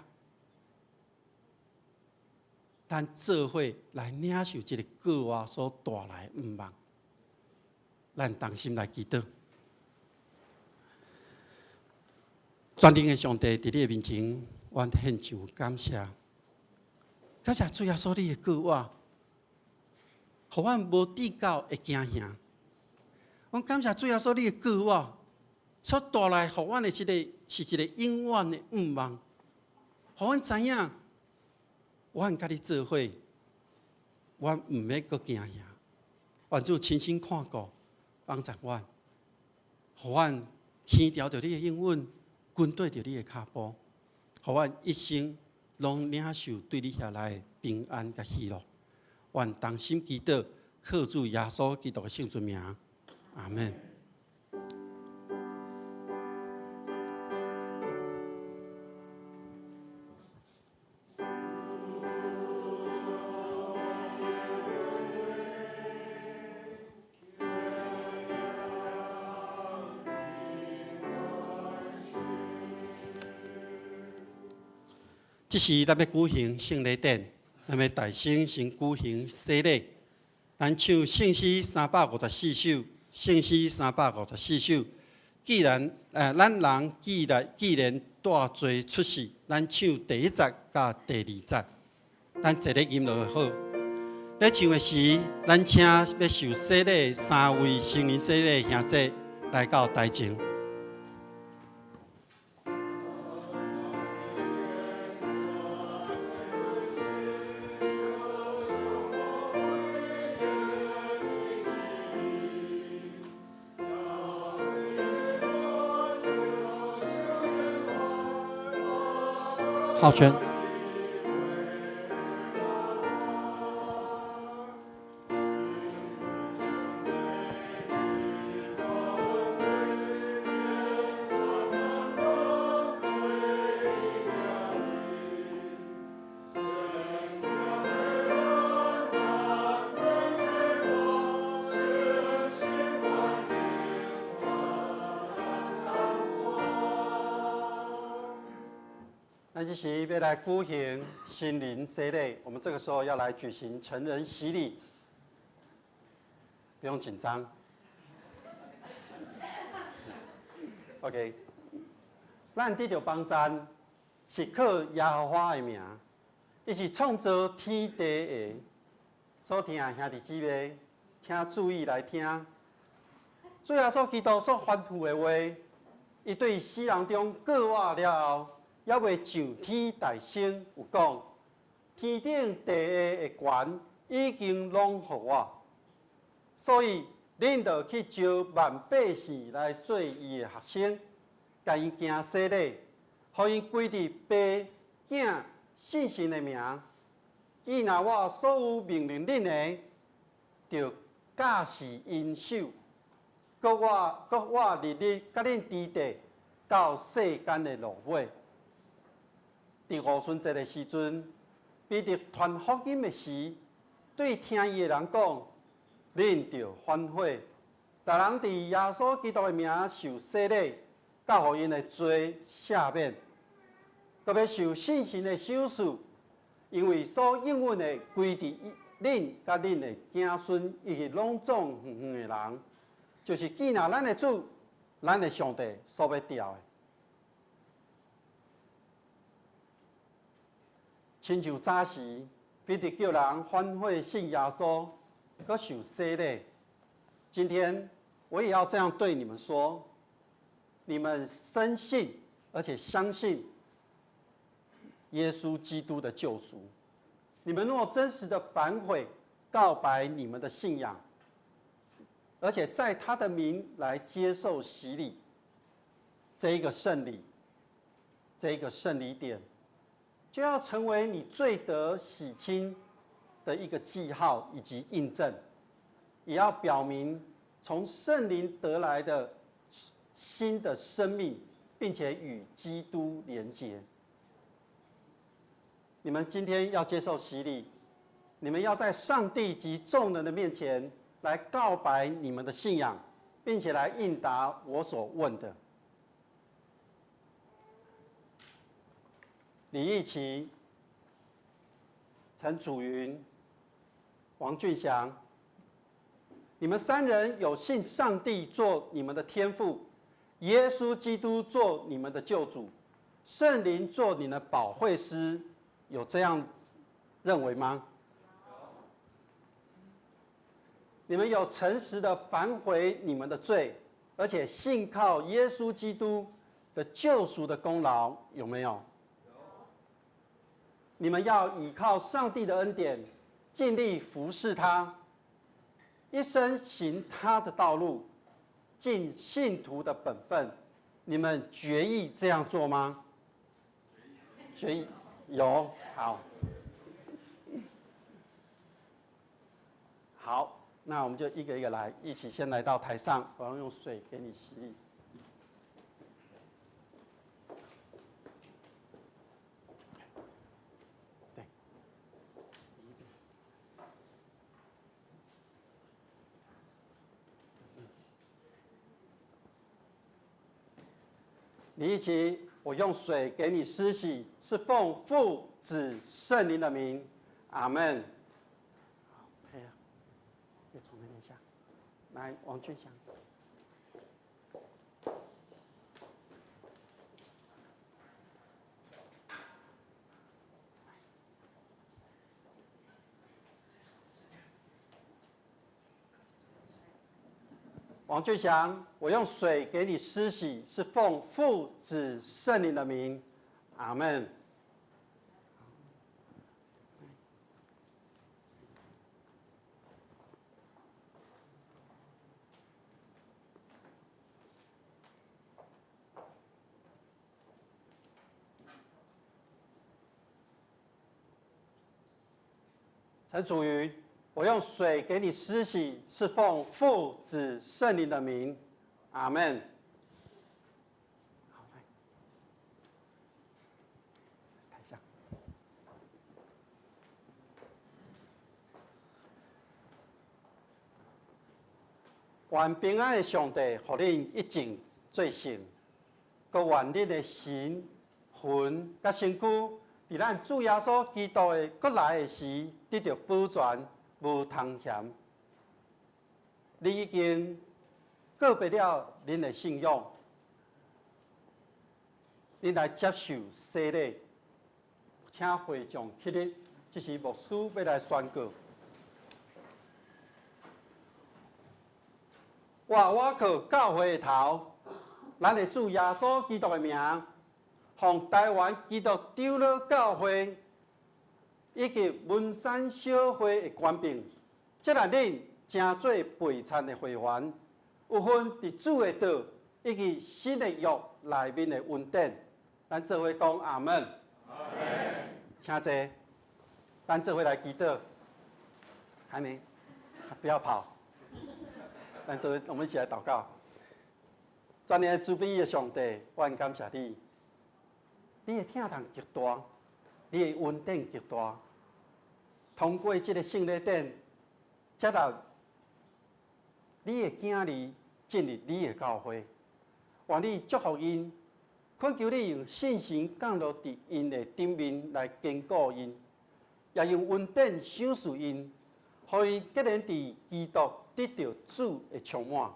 咱做伙来领受这个过活所带来的盼望。咱同心来祈祷。全能的上帝，伫你的面前，阮献上感谢。感谢主耶稣你的救我，互阮无抵到会惊吓。阮感谢主耶稣你的救我，所带来互阮的是一个永远的盼望。互阮知影，阮甲你做伙，阮毋免阁惊吓。愿主亲身看顾，帮助阮，互阮牵条着你的应允。跟对着你的脚步，互阮一生拢领受对你遐来的平安甲喜乐。愿同心祈祷，靠主耶稣基督的圣尊名，阿门。这是咱要举行圣礼典，咱要大圣先举行洗礼。咱唱圣诗354首，圣诗354首。既然咱人既然带罪出世，咱唱第1节甲第2节，咱坐咧吟落好。咧唱的时，咱请要受洗礼3位圣灵洗礼兄弟来到台前。浩轩，咱这时要来举行心灵洗礼，我们这个时候要来举行成人洗礼，不用紧张。OK，咱得到帮赞，是靠耶和华的名，伊是创造天地的。所听的兄弟姊妹，请注意来听。主耶稣基督所吩咐的话，伊对世人中过活了后，还未上天大圣有讲：天顶地下的权已经拢予我，所以恁着去招万百姓来做伊的学生，甲因行洗礼，互因归入爸、囝、圣神的名。伊若我所有命令恁的，着驾视因守。搁我日日甲恁支持到世间的落尾。伫五旬节的时阵，彼得传福音的时，对听伊的人讲：恁着反悔，逐人伫耶稣基督的名受洗礼，甲互因的罪赦免，搁要受信心的赏赐，因为所应允的归伫恁甲恁的子孙以及拢总远远的人。就是记拿咱的主，咱的上帝所要调的。亲像早时，彼得叫人反悔信耶稣，搁受洗礼。今天我也要这样对你们说：你们深信而且相信耶稣基督的救赎。你们若真实的反悔、告白你们的信仰，而且在他的名来接受洗礼，这一个圣礼，这一个圣礼点，就要成为你罪得洗清的一个记号以及印证，也要表明从圣灵得来的新的生命，并且与基督连结。你们今天要接受洗礼，你们要在上帝及众人的面前来告白你们的信仰，并且来应答我所问的。李义奇、陈楚云、王俊祥，你们三人有信上帝做你们的天父，耶稣基督做你们的救主，圣灵做你们的保惠师，有这样认为吗？你们有诚实的反悔你们的罪，而且信靠耶稣基督的救赎的功劳，有没有？有。你们要倚靠上帝的恩典，尽力服侍他，一生行他的道路，尽信徒的本分。你们决意这样做吗？决意。有。好。好。那我们就一个一个来，一起先来到台上，我要用水给你洗礼。对。你一起，我用水给你施洗，是奉父、子、圣灵的名，阿门。再重来一下，来，王俊祥。王俊祥，我用水给你施洗，是奉父、子、圣灵的名，阿门。陈楚瑜，我用水给你施洗，是奉父、子、圣灵的名，阿门。好，来，台下。愿平安的上帝，互恁一尽做成，佮愿恁的心、魂、甲身躯。伫咱主耶稣基督的国来的时，得到保全，无通嫌。你已经告别了恁的信仰，恁来接受洗礼，请会众起立，这是牧师要来宣告。我靠教会的头，咱的主耶稣基督的名，奉台湾基督长老教会以及文山小会的官兵，接纳恁正做陪参的会员，有份伫主的道以及新的约内面的恩典。咱做伙讲阿门。阿门。请坐，咱做伙来祈祷。还没，不要跑。咱做伙，我们一起来祷告。全能慈悲的上帝，我很感谢你，你的疼痛极大，你的恩典极大。通过这个圣礼典，接纳你的囝儿进入你的教会，愿你祝福因。恳求你用信心降落伫因的顶面来坚固因，也用恩典赏赐因，互因结连伫基督得到主的充满，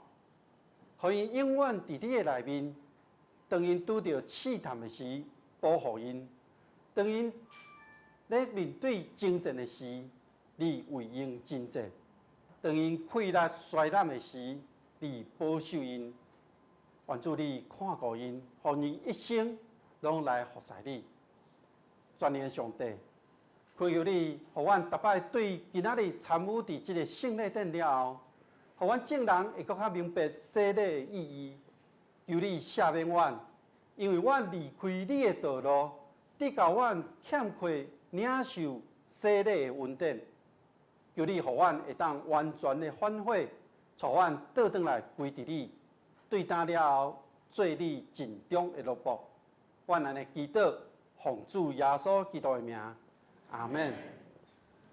互因永远伫你的内面。当因拄到试探的时，保护因；当因咧面对征战的时，你为因征战；当因溃烂衰烂的时，你保守因。愿主你看顾因，互因一生拢来服侍你。全能的上帝，恳求你，互阮逐摆对今仔日参与伫即个圣礼典了后，互阮众人会更较明白洗礼的意义。求你赦免阮，因为阮离开你的道路，你教阮欠缺领受洗礼的恩典。求你，互阮会当完全的反悔，带阮倒转来归伫你。对答了后，做你尽忠的奴仆。我安尼祈祷，奉主耶稣基督的名，阿门。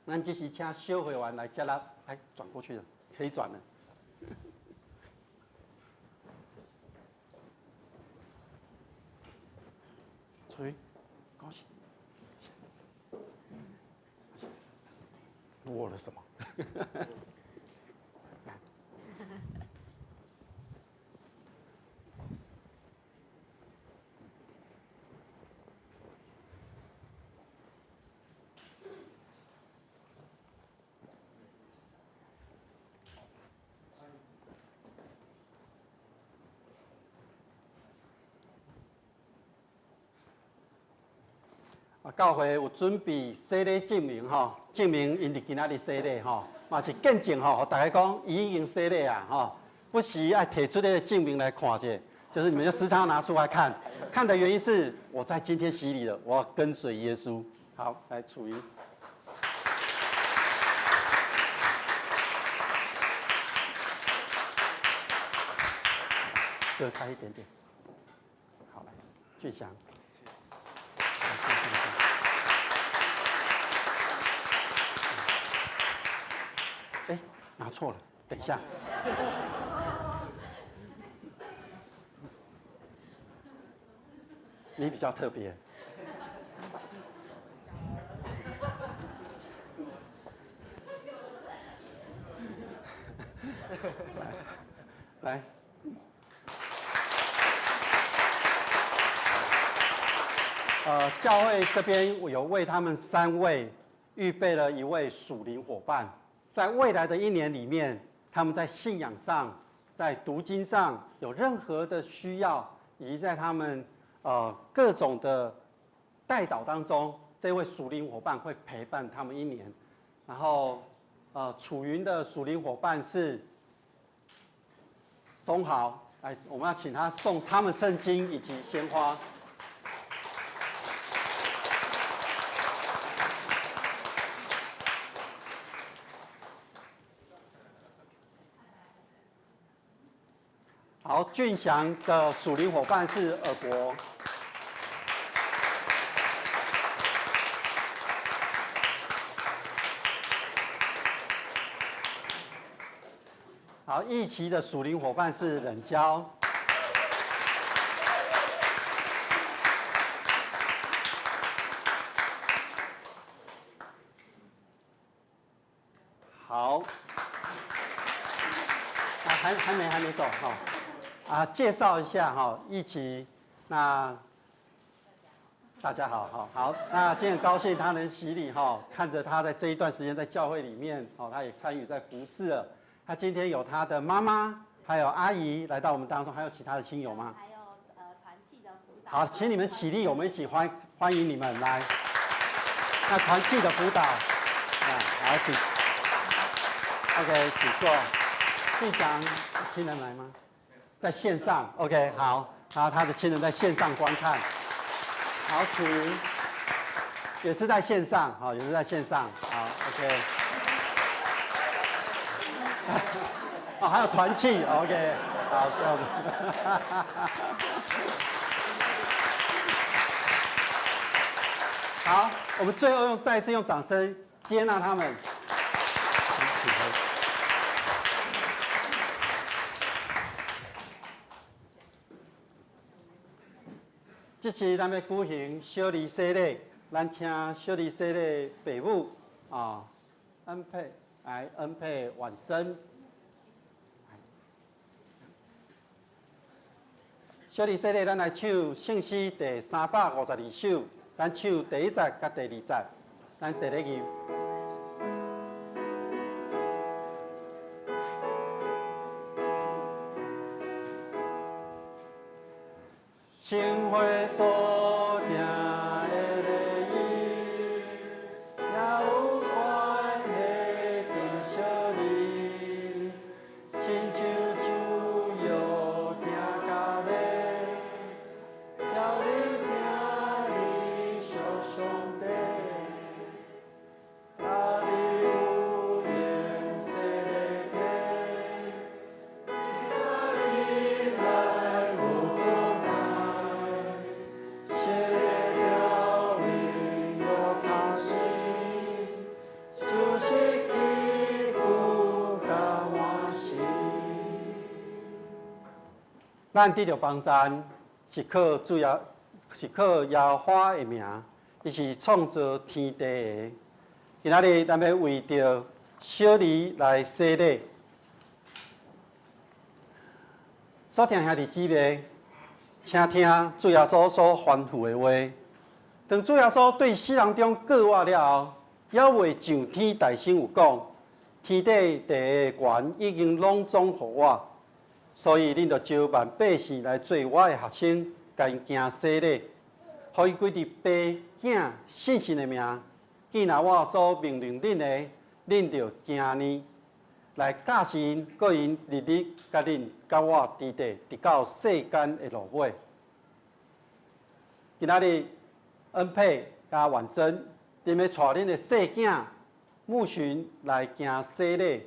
咱这时请小会员来接纳，哎，转过去了，可以转了。吹，高兴。多了什么？教会有准备洗礼证明吼，证明因伫今仔日洗礼吼，嘛是见证吼，和大家讲伊已经洗礼啊吼，不时要提出这个证明来看一下，就是你们就时常拿出来看，看的原因是我在今天洗礼了，我要跟随耶稣。好，来楚瑜。隔开一点点。好，来，俊祥。哎，拿错了，等一下。你比较特别。来。教会这边有为他们3位预备了一位属灵伙伴，在未来的1年里面，他们在信仰上、在读经上有任何的需要，以及在他们各种的代祷当中，这位属灵伙伴会陪伴他们1年。然后楚云的属灵伙伴是钟豪，来，我们要请他送他们圣经以及鲜花。好，俊祥的属灵伙伴是尔博。好，义奇的属灵伙伴是冷娇。好，还没走哈。介绍一下哈，义奇，那大家好，好，那今天很高兴他能洗礼哈，看着他在这一段时间在教会里面哦，他也参与在服侍了。他今天有他的妈妈，还有阿姨来到我们当中，还有其他的亲友吗？还有团契的辅导。好，请你们起立，我们一起欢迎你们来。那团契的辅导，好，请 ，OK， 请坐。队长，亲人来吗？在线上 ，OK， 好，然后他的亲人在线上观看。好，请，也是在线上，好，也是在线上，好 ，OK。哦，还有团契 ，OK， 好，这样子。好，我们最后再一次用掌声接纳他们。这是咱要举行小礼洗礼，咱请小礼洗礼父母啊，恩佩婉珍。小礼洗礼，咱来唱圣诗第352首，咱唱第1节甲第2节，咱坐咧吟。生活所定的礼仪，也有关系敬小礼，亲像主要听甲礼，要你听你小上帝，啊你有言说礼体，你来无咱得到帮赞，是靠耶和华的名，伊是创造天地的。今仔日咱要为着小礼来洗礼。所听兄弟姊妹，请听主耶稣所吩咐的话。当主耶稣对世人中过活了后，也未上天大声有讲，天地第一权已经拢总予我。所以，恁就招万百姓来做我的学生，甲因行洗礼，互伊归伫爸、囝、圣神的名。既然我所命令恁的，恁就行呢，来教示因，搁因日日甲恁甲我伫地，直到世间的落尾。今仔日恩佩甲婉珍，恁要带恁的细囝牧巡来行洗礼。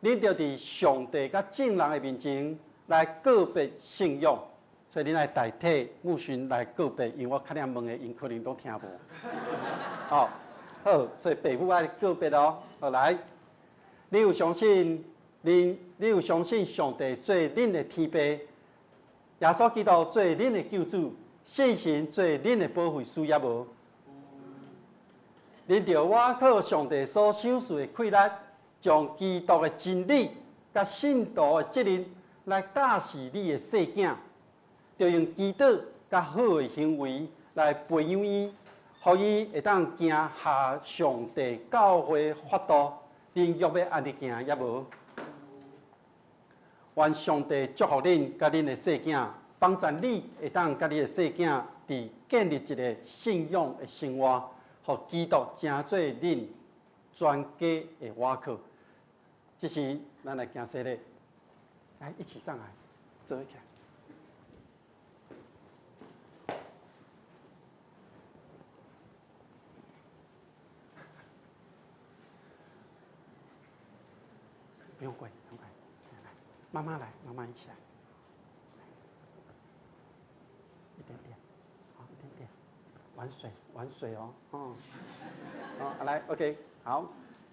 恁就伫上帝甲正人的面前来告别信仰，所以恁来代替牧训来告别，因为我较念问的，因可能都听无。好，所以父母爱告别哦。好来，你有相信你有相信上帝做恁的天父，耶稣基督做恁的救主，圣神做恁的保惠师也无？恁着我靠上帝所赏赐的气力。将基督的真理、甲信徒的责任来教示你的细囝，就用基督甲好的行为来培养伊，互伊会当行下上帝教会法度。恁若要安尼行也无？愿上帝祝福恁甲恁的细囝，帮助你会当甲你的细囝伫建立一个信仰的生活，互基督成做恁全家的瓦靠。这时，咱来行洗礼，来一起上来，坐起来。不用跪，不用跪，来，妈妈来，妈妈一起来，一点点，好，一点点，玩水哦，好，来 ，OK， 好，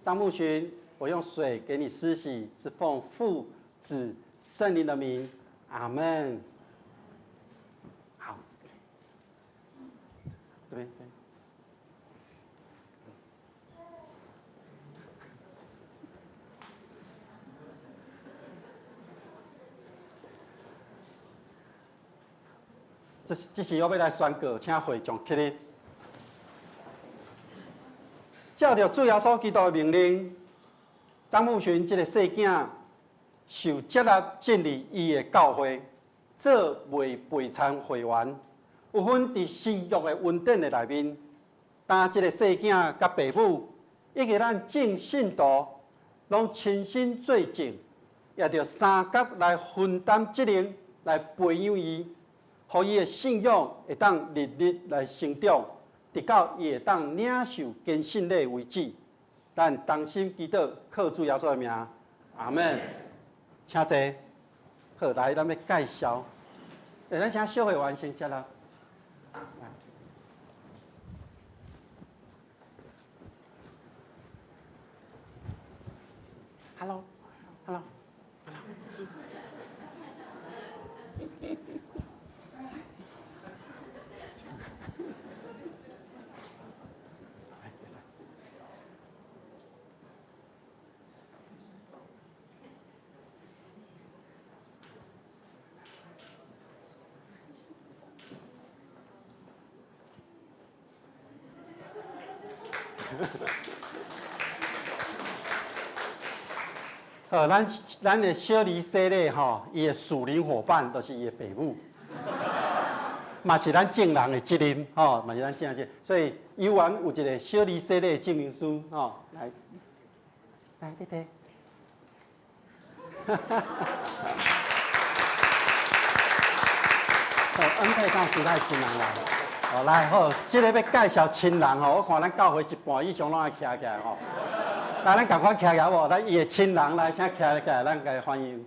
张牧群。我用水给你施洗，是奉父、子、圣灵的名，阿门。好，这边对。这是我要来宣告，请会众起立。照着主耶稣基督的命令，张牧群这个细囝受接纳进入伊的教会，做未陪参会员，有份伫信仰的稳定的内面。当这个细囝甲爸母，以及咱正信徒，拢亲身做证，也着三角来分担责任，来培养伊，互伊的信仰会当日日来成长。直到伊会当领受跟信礼为止，咱同心祈祷，靠主耶稣的名，阿门。请坐。好，来，咱要介绍，咱请小会员先接啦。Hello。咱的小李小丽吼，伊的属灵伙伴都是伊的爸母，嘛是咱证人的责任吼，嘛是咱证人，所以有缘有一个小李小丽的证明书吼，来，弟弟，恩佩当时代亲人啦，好来好，这个要介绍亲人吼，我看咱教会一半以上拢爱徛起来吼。来，咱赶快徛起来无？咱伊的亲人来，请徛起来，咱给欢迎。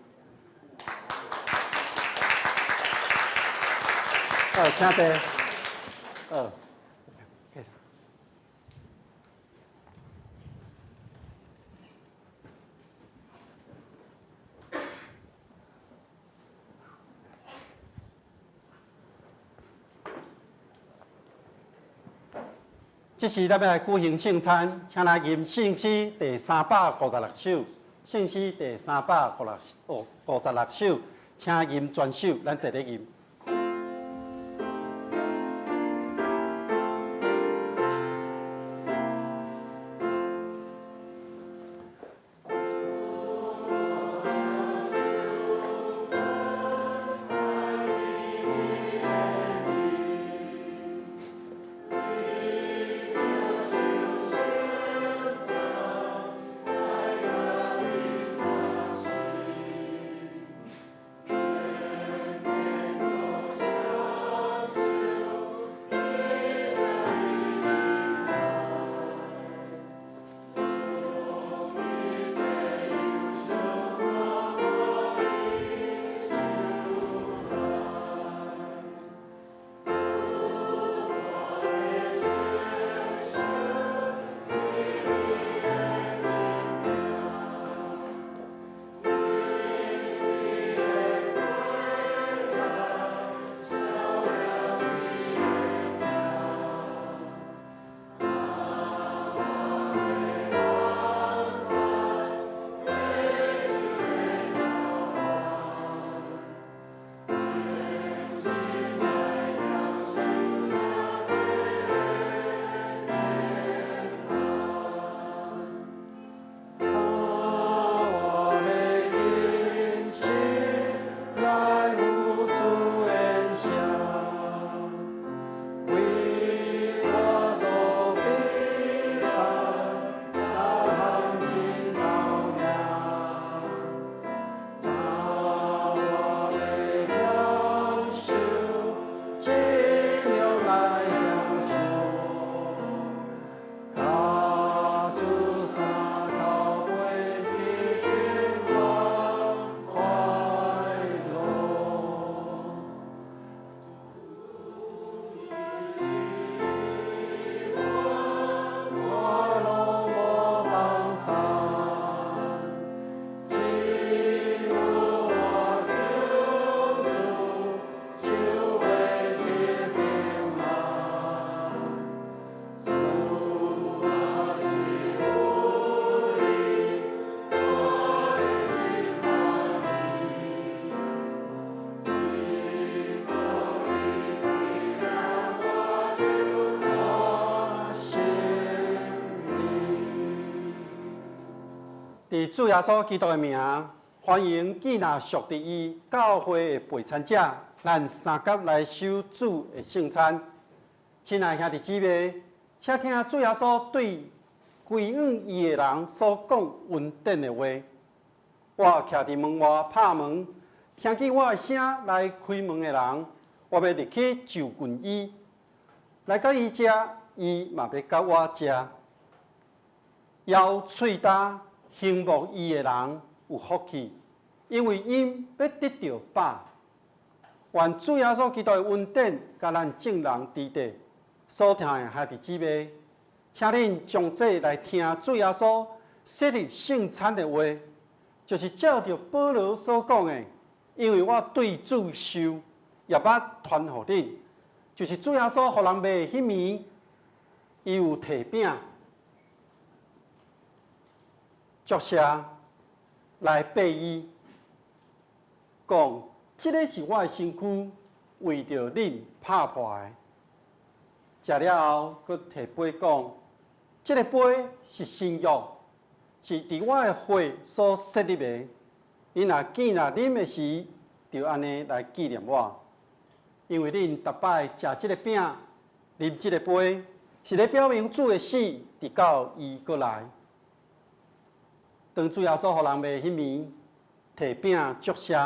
请坐。这时咱要来举行圣餐，请来吟圣诗第356首，圣诗第356首，请吟全首，咱一个吟。伫主耶稣基督的名，欢迎寄纳属伫伊教会的陪餐者，咱三甲来守主的圣餐。亲爱兄弟姊妹，请听主耶稣对归向伊的人所讲恩典的话。我徛伫门外拍门，听见我的声来开门的人，我要入去就近伊，来甲伊食，伊嘛要甲我食。要喙焦羡慕伊的人有福气，因为因要得到饱。愿主耶稣基督的恩典，甲咱众人伫地所听的兄弟姊妹，请恁从这来听主耶稣设立圣餐的话，就是照着保罗所讲的，因为我对主受，也捌传互恁，就是主耶稣互人卖迄暝，伊有摕饼。作谢来拜伊，讲：这个是我的身躯，为着恁拍破的。食了后，佮摕杯讲：这个杯是新约，是伫我的血所设立的。你若见若啉的时，就安尼来纪念我。因为恁逐摆食这个饼，啉这个杯，是咧表明主的死，直到伊过来。当主耶稣互人卖迄暝，摕饼祝谢，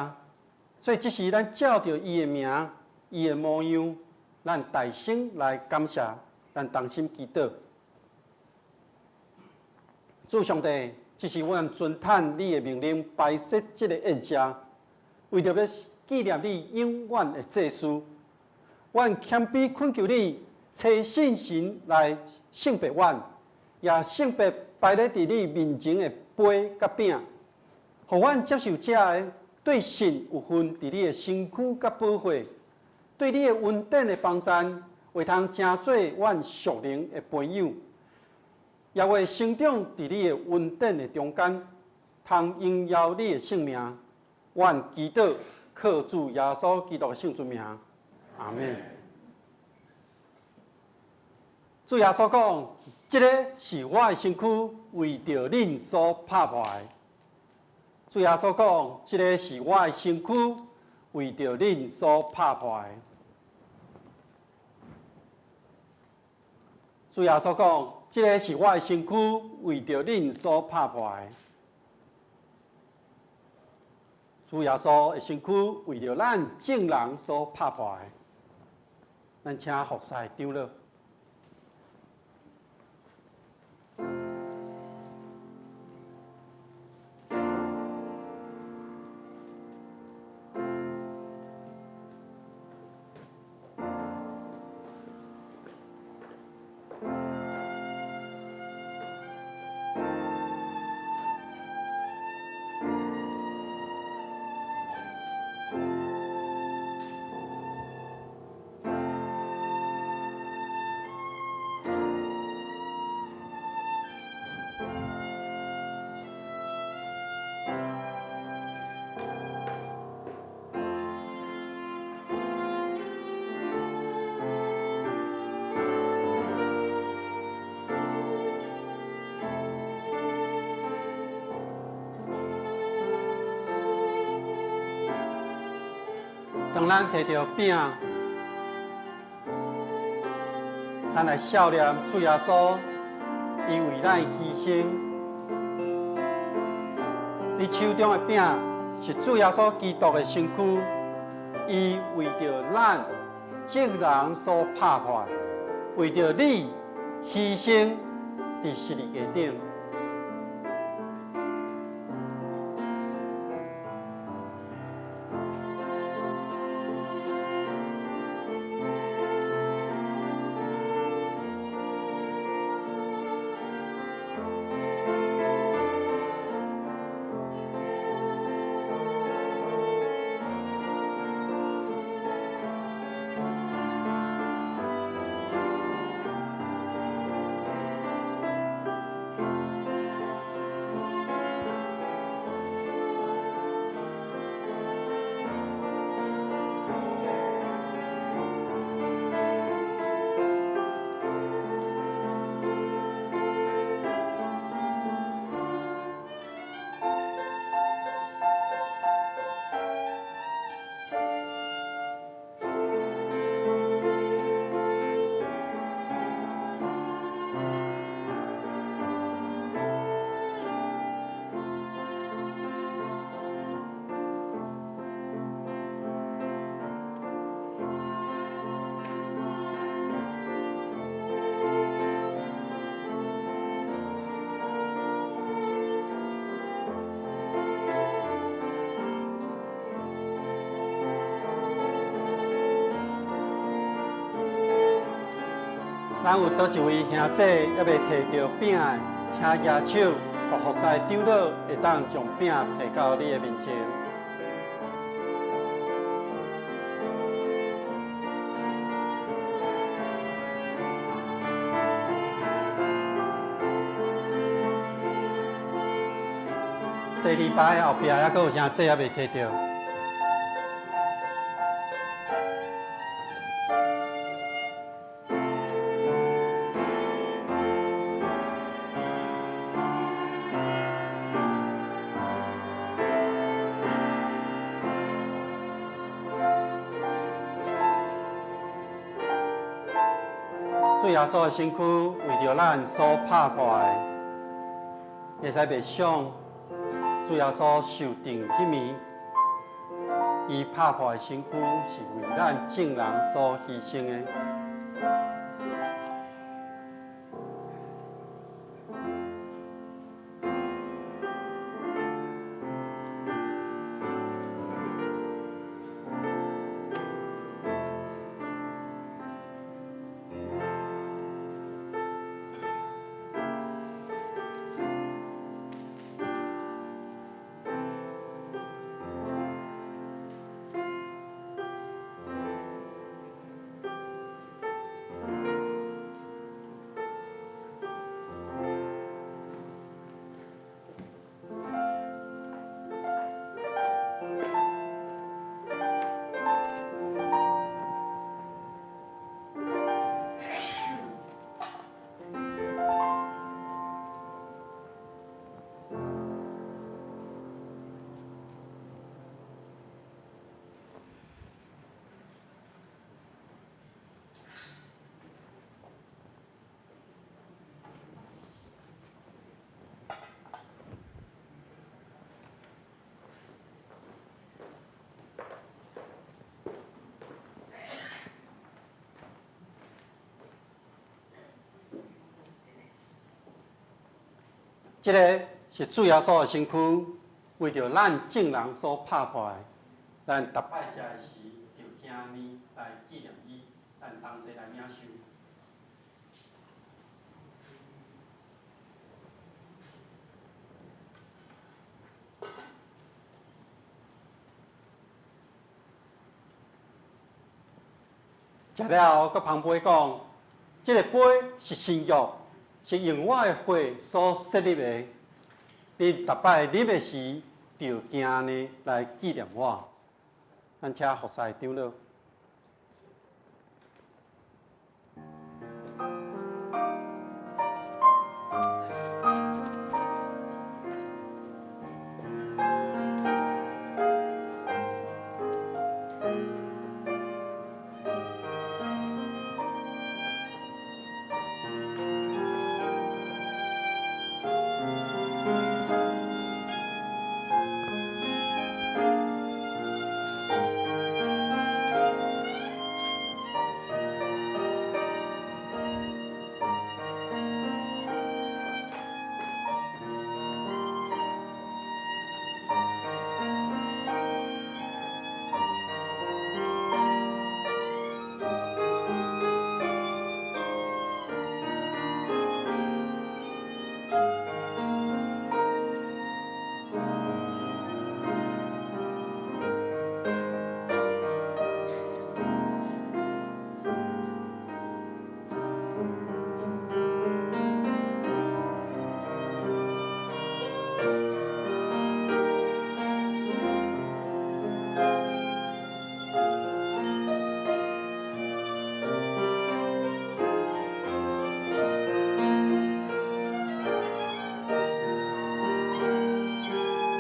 所以即时咱照着伊的名、伊的模样，咱大声来感谢，咱同心祈祷。主上帝，即是阮遵坦你的命令，摆设即个宴席，为着要纪念你永远的祭司，阮谦卑恳求你，找信心来圣别阮，也圣别摆咧伫你面前的杯甲饼，互阮接受者的对神有份伫你的身躯甲保护，对你的恩典的帮赞，会通成做阮属灵的朋友，也会成长伫你的恩典的中间，通荣耀你的圣名。阮祈祷靠主耶稣基督的圣尊名，阿门。主耶稣讲。这个是我的身躯，为着恁所拍破的。主耶稣讲，这个是我的身躯，为着恁所拍破的。主耶稣讲，这个是我的身躯，为着恁所拍破的。主耶稣的身躯，为着咱众人所拍破的。咱请服侍长老。当咱摕到饼，咱来孝念主耶稣，伊为咱牺牲。你手中的饼是主耶稣基督的身躯，伊为着咱众人所拍破，为着你牺牲伫十字架顶。咱有倒一位兄弟还未摕到饼的，请举手，互服侍长老会当将饼摕到你的面前。第二排后壁还佫有兄弟还未摕到。主耶稣的身躯为着咱所拍破的，会使袂想主耶稣受定迄暝，伊拍破的身躯是为咱众人所牺牲的。这个是主耶稣的身躯，为着咱众人所拍破的。咱逐摆食的时，就听伊来纪念伊，咱同齐来领受。食了后，佮旁边讲，这个杯是新约。是用我的血所设立的，你逐摆啉的时，就惊安尼来纪念我。咱请服侍长老。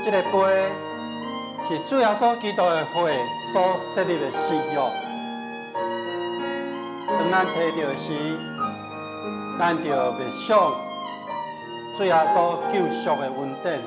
这个杯是主耶稣基督的血所设立的新约。当咱摕到时，咱就袂想主耶稣救赎的恩典。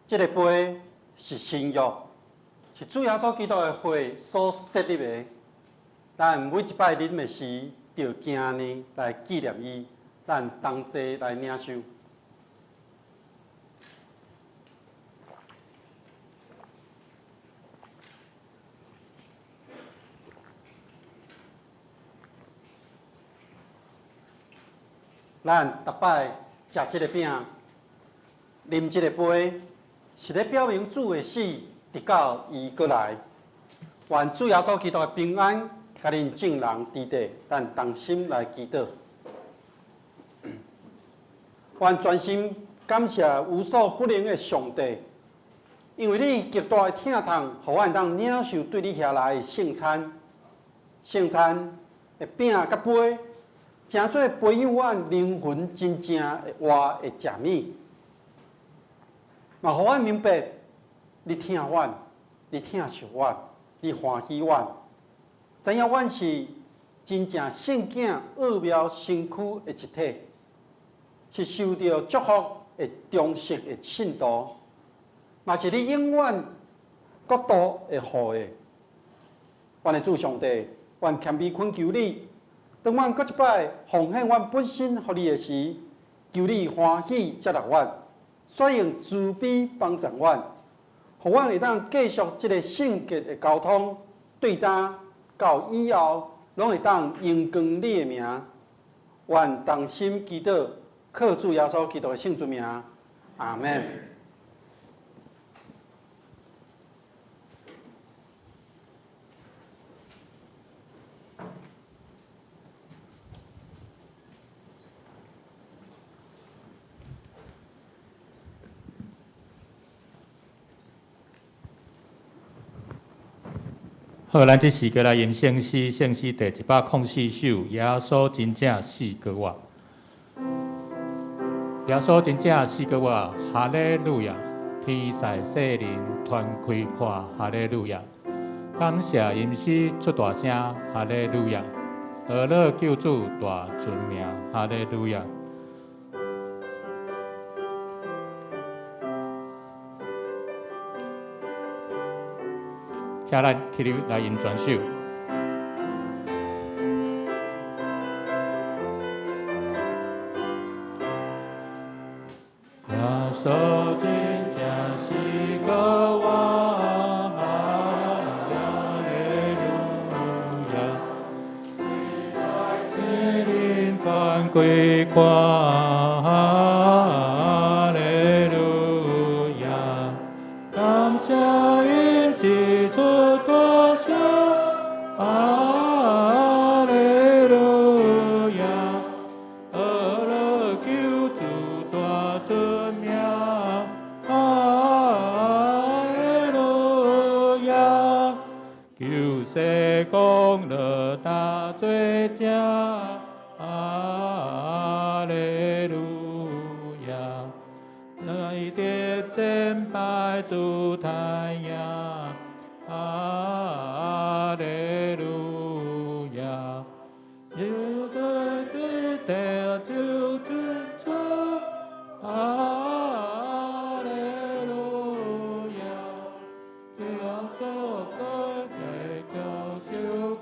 这个杯是新约，是主耶稣基督的血所设立的。咱每一摆啉的时，就惊呢来纪念伊，咱同齐来领受。咱逐摆食这个饼，啉这个杯，是咧表明主的死，直到伊过来。愿主耶稣基督的平安，甲恁众人伫地，咱同心来祈祷。愿专心感谢无所不能的上帝，因为你极大的疼痛，互阮当领受对你下来的圣餐。圣餐的饼甲杯。诚做培养阮灵魂真正的活的食物，嘛，互阮明白你疼阮，你疼惜阮，你欢喜阮，知影阮是真正圣境奥妙身躯的一体，是受到祝福的忠实的信徒，嘛是你永远国度的护的。阮的主上帝，阮谦卑恳求你。当阮搁一摆奉献阮本身互你的时，求你欢喜接纳阮，所用慈悲帮助阮，互阮会当继续这个圣洁的交通对答，到以后拢会当荣光你的名。愿同心祈祷，靠主耶稣基督的圣尊名，阿门。好，咱这时过来吟圣诗，圣诗第104首，耶稣真正死过我。耶稣真正死过我，哈利路亚！天使世人团开看，哈利路亚！感谢吟诗出大声，哈利路亚！俄勒救主大尊名，哈利路亚！请咱起立来吟全首。耶稣真正是个我，哈利路亚！世人团归看，哈利路亚！感谢因起初。哈利路亚，俄勒救主大尊名，哈利路亚，救世公乐大罪者，哈利路亚，来得真拜主太阳，哈利路亚，有的的就尊主，哈利路亚，要做个的叫受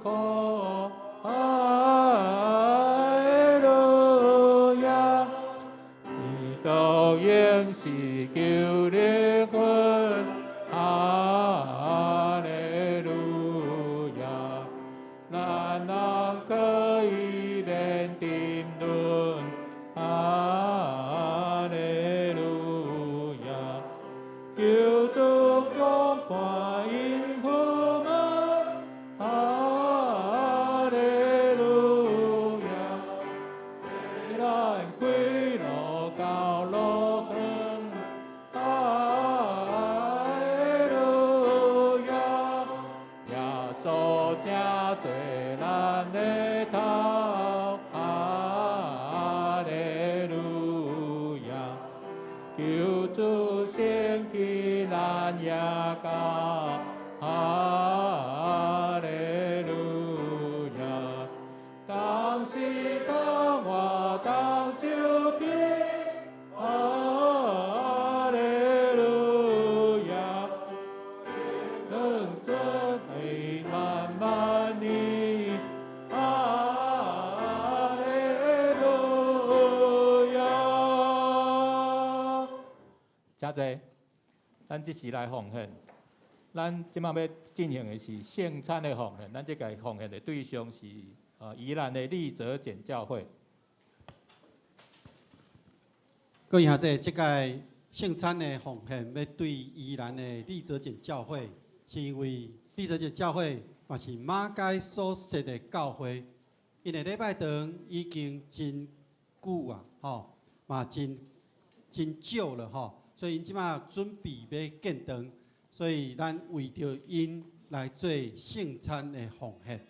苦，哈利路亚，你都应是救灵魂，哈利路亚，咱人可以免定论，哈利路亚，救主公判因苦吗？哈利路亚，给咱归路到路远，哈利路亚，耶稣正对咱的头，哈利路亚，救主先去咱也教，哈利路亚，当时当我当救兵，哈利路万万年，哈利路亚。真侪，咱即时来奉献。咱即摆要进行的是圣餐的奉献，咱即个奉献的对象是宜兰的立泽简教会。各位兄弟，即个圣餐的奉献要对宜兰的立泽简教会，是因为立泽简教会嘛是马街所设的教会，因为礼拜堂已经真久啊，嘛真少了所以因即马准备要建堂，所以咱为着因来做圣餐的奉献。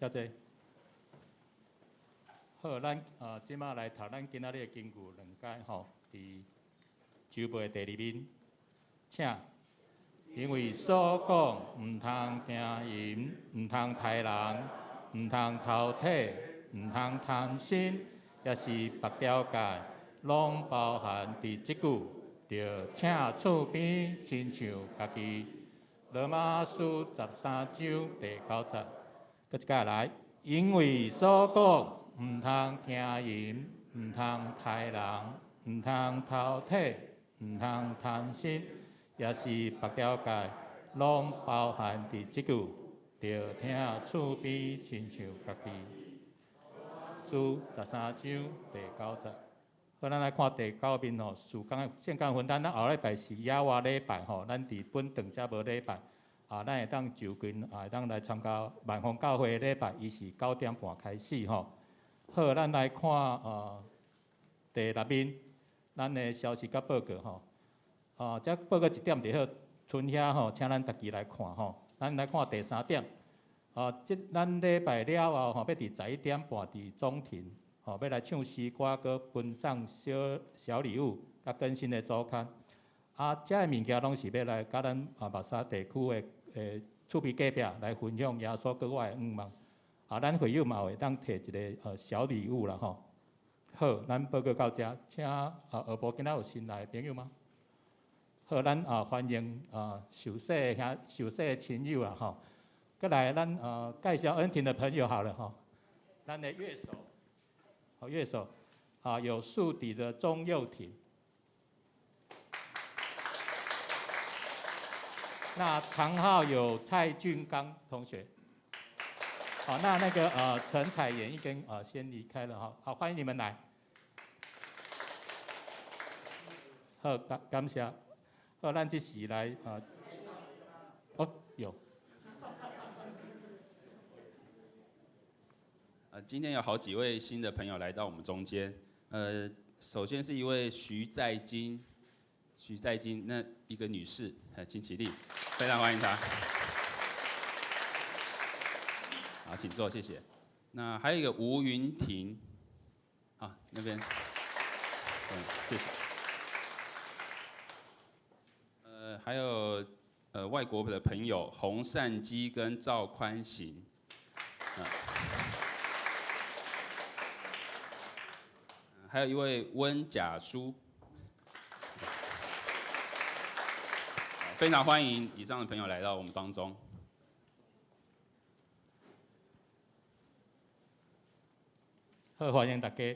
遮济。好，咱即马来读咱今仔日的经句两解吼，伫周报第2面，请。因为所讲毋通听淫，毋通杀人，毋通偷体，毋通贪心，也是别条界，拢包含伫即句，着请厝边亲像家己。罗马书13章第9节，搁一解来，因为所讲毋通听淫，毋通杀人，毋通偷体，毋通贪心。也是别条界，拢包含伫即句，着听厝边亲像家己。书13章第9节。好，咱来看第9面吼，事工圣工分担。咱后礼拜是野外礼拜吼，咱伫本堂遮无礼拜，咱会当就近会当来参加万丰教会的礼拜，伊是9点半开始吼。好，咱来看第6面，咱的消息甲报告吼。则报告1点就好，剩遐吼，请咱家己来看吼。咱来看第3点，咱礼拜了后吼，要伫11点半伫总庭吼，要来唱诗歌，佮分享小礼物，甲更新的周刊。遮个物件拢是要来甲咱目沙地区的厝边隔壁来分享耶稣国外的愿望。咱会友嘛会当摕一个小礼物啦吼。好，咱报告到遮，请下晡今仔有新来的朋友吗？好，咱欢迎受洗的亲友啦吼，再来咱介绍恩庭的朋友好了吼，咱的乐手，乐手有竖笛的钟佑廷，那长号有蔡俊刚同学，好，那个陈彩妍已经先离开了哈，好，欢迎你们来，好，感谢。咱这时来有。今天有好几位新的朋友来到我们中间。首先是一位徐在金，那一个女士，金起立，非常欢迎她。好，请坐，谢谢。那还有一个吴云婷，那边，谢谢。还有外国的朋友洪善基跟赵宽行，还有一位温甲书，非常欢迎以上的朋友来到我们当中。好，欢迎大家。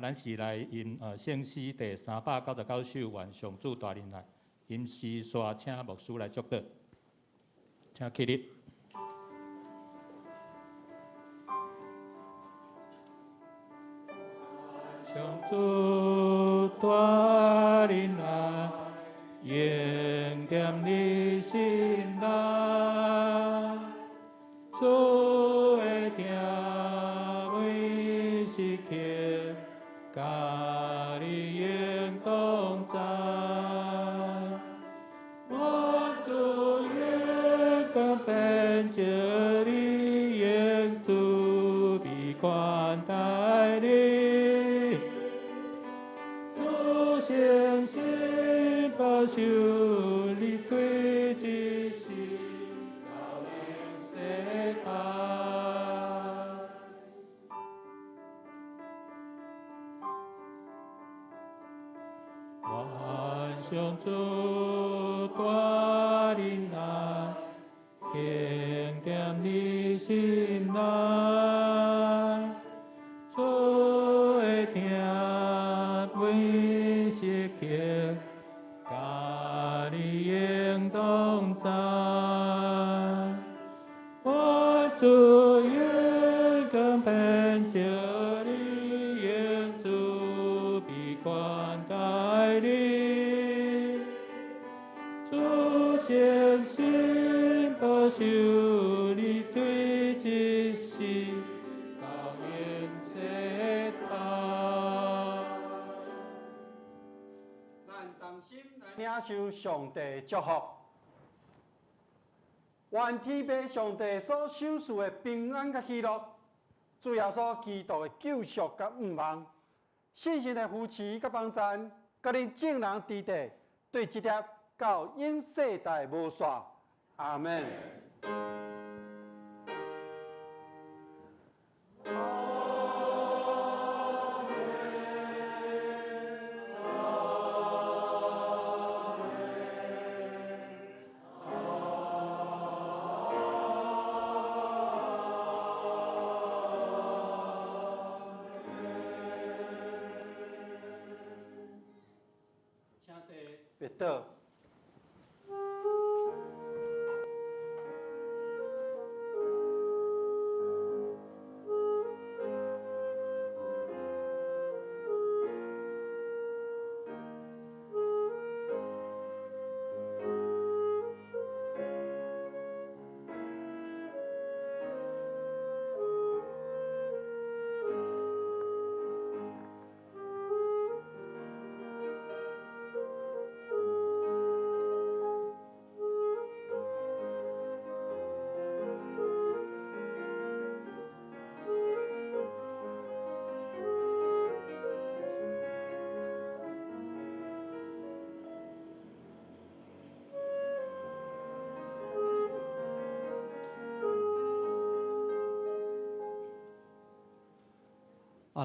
咱是来吟圣诗第399首，愿上主大人来。因时煞请牧师来祝祷，请起立。上主大人来，愿见你心来，主的定为时刻，甲你应同在。本着你愿主必款待你，主相信保守你对之时，高连世派。万上主大人来。应点你心内，主的定为时刻，甲你应同在。我主愿更本着你愿主必款待你，主相信。保守你对之时，高原世派。咱同心来领受上帝祝福。愿天父上帝所赏赐的平安甲喜乐，主耶稣基督的救赎甲盼望，信心的扶持甲帮衬，甲恁众人伫地，对这粒到永世代无煞。阿门。请坐，别倒。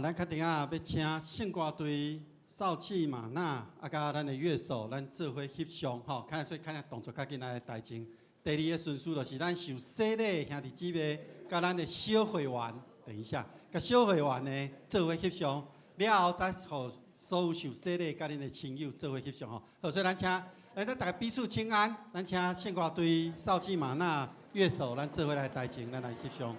咱确定要请圣歌队、少气玛娜，甲咱的乐手，咱做伙翕相，看所以看动作较紧来台前。第二个顺序就是咱受洗礼兄弟姊妹，甲咱的小会员，等一下，甲小会员呢做伙翕相，了后再互所有受洗礼甲恁的亲友做伙翕相好，所以咱请，咱大家彼此请安，咱请圣歌队、少气玛娜乐手，咱做伙来台前，咱来翕相。